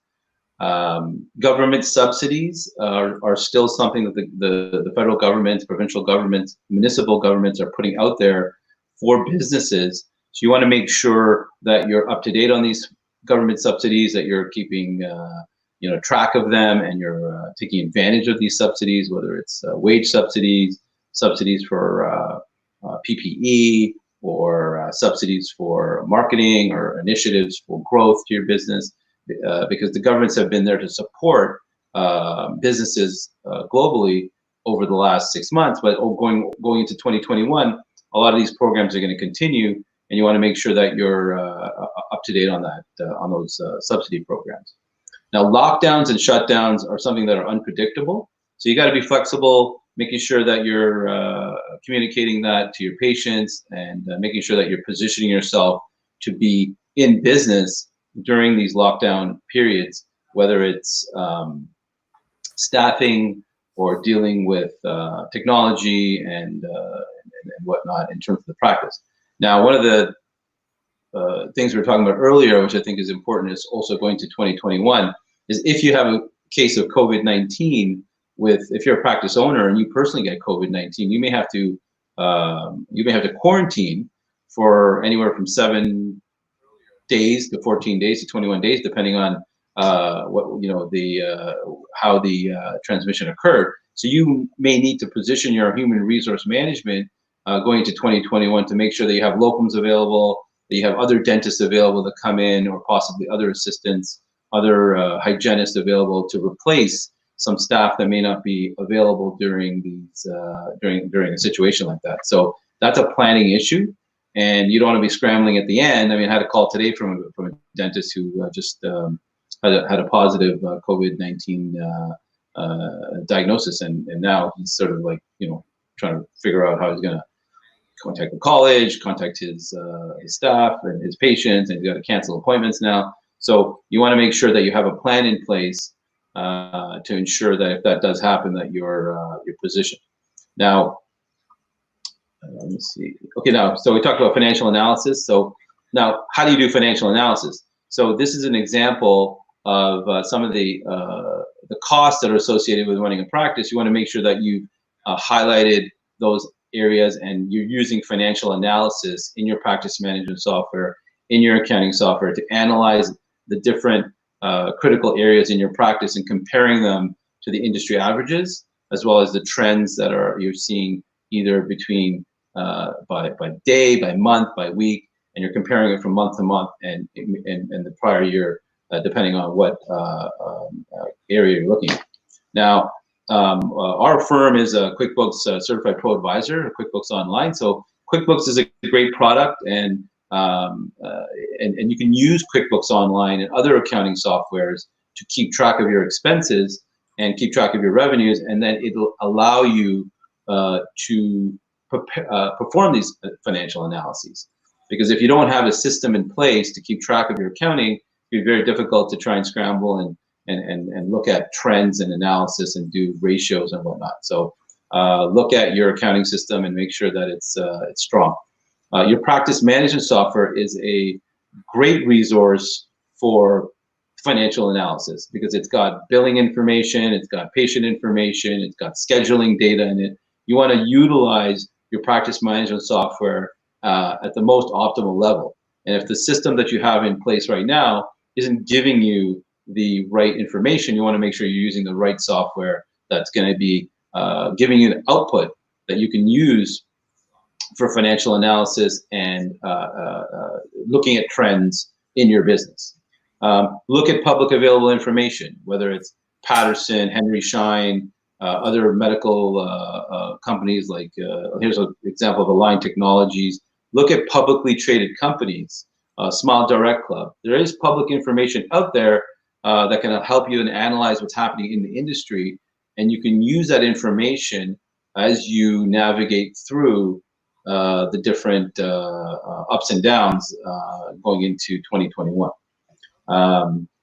Government subsidies are still something that the federal government, provincial governments, municipal governments are putting out there for businesses. So you want to make sure that you're up to date on these government subsidies, that you're keeping track of them, and you're taking advantage of these subsidies, whether it's wage subsidies, subsidies for PPE, or subsidies for marketing or initiatives for growth to your business, because the governments have been there to support businesses globally over the last 6 months. But going into 2021, a lot of these programs are going to continue, and you want to make sure that you're up to date on that, on those subsidy programs. Now, lockdowns and shutdowns are something that are unpredictable, so you got to be flexible, making sure that you're communicating that to your patients, and making sure that you're positioning yourself to be in business during these lockdown periods, whether it's staffing or dealing with technology and whatnot in terms of the practice. Now, one of the things we were talking about earlier, which I think is important, is also going to 2021, is if you have a case of COVID-19, if you're a practice owner and you personally get COVID-19, you may have to quarantine for anywhere from 7 days to 14 days to 21 days, depending on how the transmission occurred. So you may need to position your human resource management going into 2021 to make sure that you have locums available, that you have other dentists available to come in, or possibly other assistants, other hygienists available to replace some staff that may not be available during these during a situation like that. So that's a planning issue. and you don't want to be scrambling at the end. I mean, I had a call today from a dentist who just had a positive COVID-19 diagnosis, and now he's sort of like, trying to figure out how he's going to contact the college, contact his staff and his patients, and he's got to cancel appointments now. So you want to make sure that you have a plan in place to ensure that if that does happen, that you're positioned. Now, let me see. Okay, now, so we talked about financial analysis. So now, how do you do financial analysis? So this is an example of some of the costs that are associated with running a practice. You want to make sure that you highlighted those areas, and you're using financial analysis in your practice management software, in your accounting software, to analyze the different critical areas in your practice and comparing them to the industry averages, as well as the trends that you're seeing either between by day, by month, by week, and you're comparing it from month to month and the prior year, depending on what area you're looking at. Now, our firm is a QuickBooks Certified Pro Advisor, QuickBooks Online. So QuickBooks is a great product, and you can use QuickBooks Online and other accounting softwares to keep track of your expenses and keep track of your revenues, and then it'll allow you to perform these financial analyses. Because if you don't have a system in place to keep track of your accounting, it'd be very difficult to try and scramble and look at trends and analysis and do ratios and whatnot. So look at your accounting system and make sure that it's strong. Your practice management software is a great resource for financial analysis because it's got billing information, it's got patient information, it's got scheduling data in it. You want to utilize your practice management software at the most optimal level. And if the system that you have in place right now isn't giving you the right information, you want to make sure you're using the right software that's going to be giving you an output that you can use for financial analysis and looking at trends in your business. Look at public available information, whether it's Patterson, Henry Schein, other medical companies like, here's an example of Align Technologies. Look at publicly traded companies, Smile Direct Club. There is public information out there that can help you and analyze what's happening in the industry, and you can use that information as you navigate through the different ups and downs going into 2021.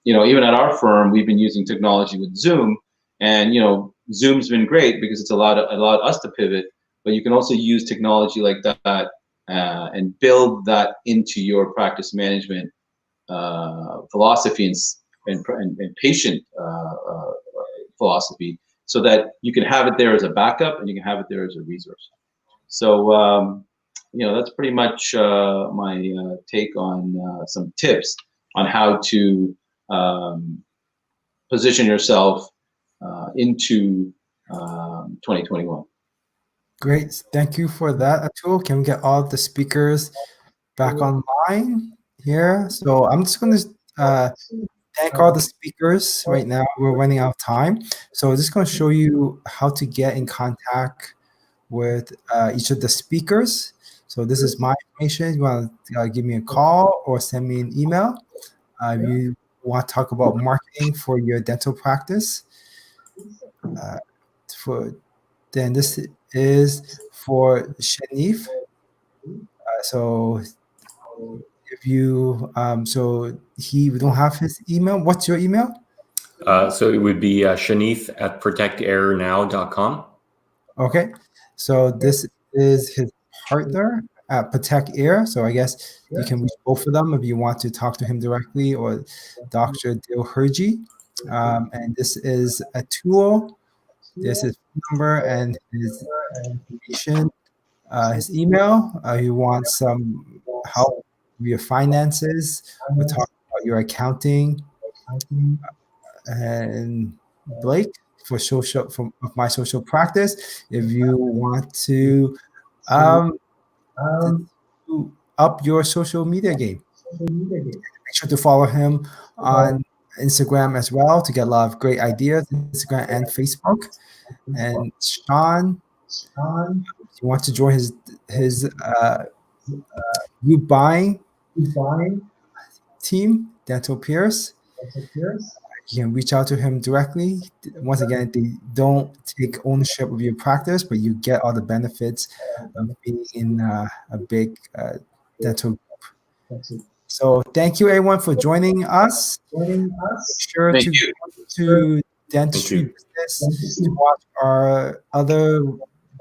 Even at our firm, we've been using technology with Zoom, and Zoom's been great because it's allowed us to pivot. But you can also use technology like that and build that into your practice management philosophy and patient philosophy, so that you can have it there as a backup and you can have it there as a resource. So that's pretty much my take on some tips on how to position yourself into 2021. Great. Thank you for that, Atul. Can we get all the speakers back online here? So I'm just going to thank all the speakers right now. We're running out of time. So I'm just going to show you how to get in contact with each of the speakers. So this is my information. You want to give me a call or send me an email. If you want to talk about marketing for your dental practice, then this is for Shanif. So if you we don't have his email. What's your email? So it would be shanif@protectairnow.com. Okay, so this is his partner at Protect Air. So I guess you can reach both of them if you want to talk to him directly, or Dr. Hirji. And this is Atul. This is his number and his information, his email. You want some help with your finances? We'll talk about your accounting. And Blake for my social practice. If you want to up your social media game, make sure to follow him on Instagram as well to get a lot of great ideas, Instagram and Facebook. And Shawn, if you want to join his you buying team, Dental Pierce. You can reach out to him directly. Once again, they don't take ownership of your practice, but you get all the benefits of being in a big dental group. So thank you everyone for joining us. Make sure Thank to you. go to Dentistry Business to watch our other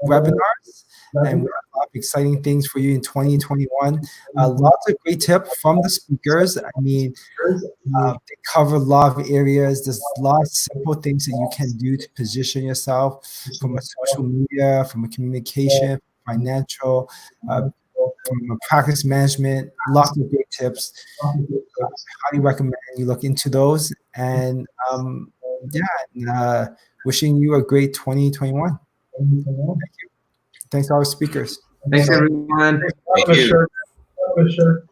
webinars, and we have a lot of exciting things for you in 2021. Lots of great tips from the speakers. I mean, they cover a lot of areas. There's a lot of simple things that you can do to position yourself from a social media, from a communication, financial, from a practice management. Lots of great tips. I highly recommend you look into those. And wishing you a great 2021. Thank you. Thanks to our speakers. Thanks, everyone. Thank you. Sure.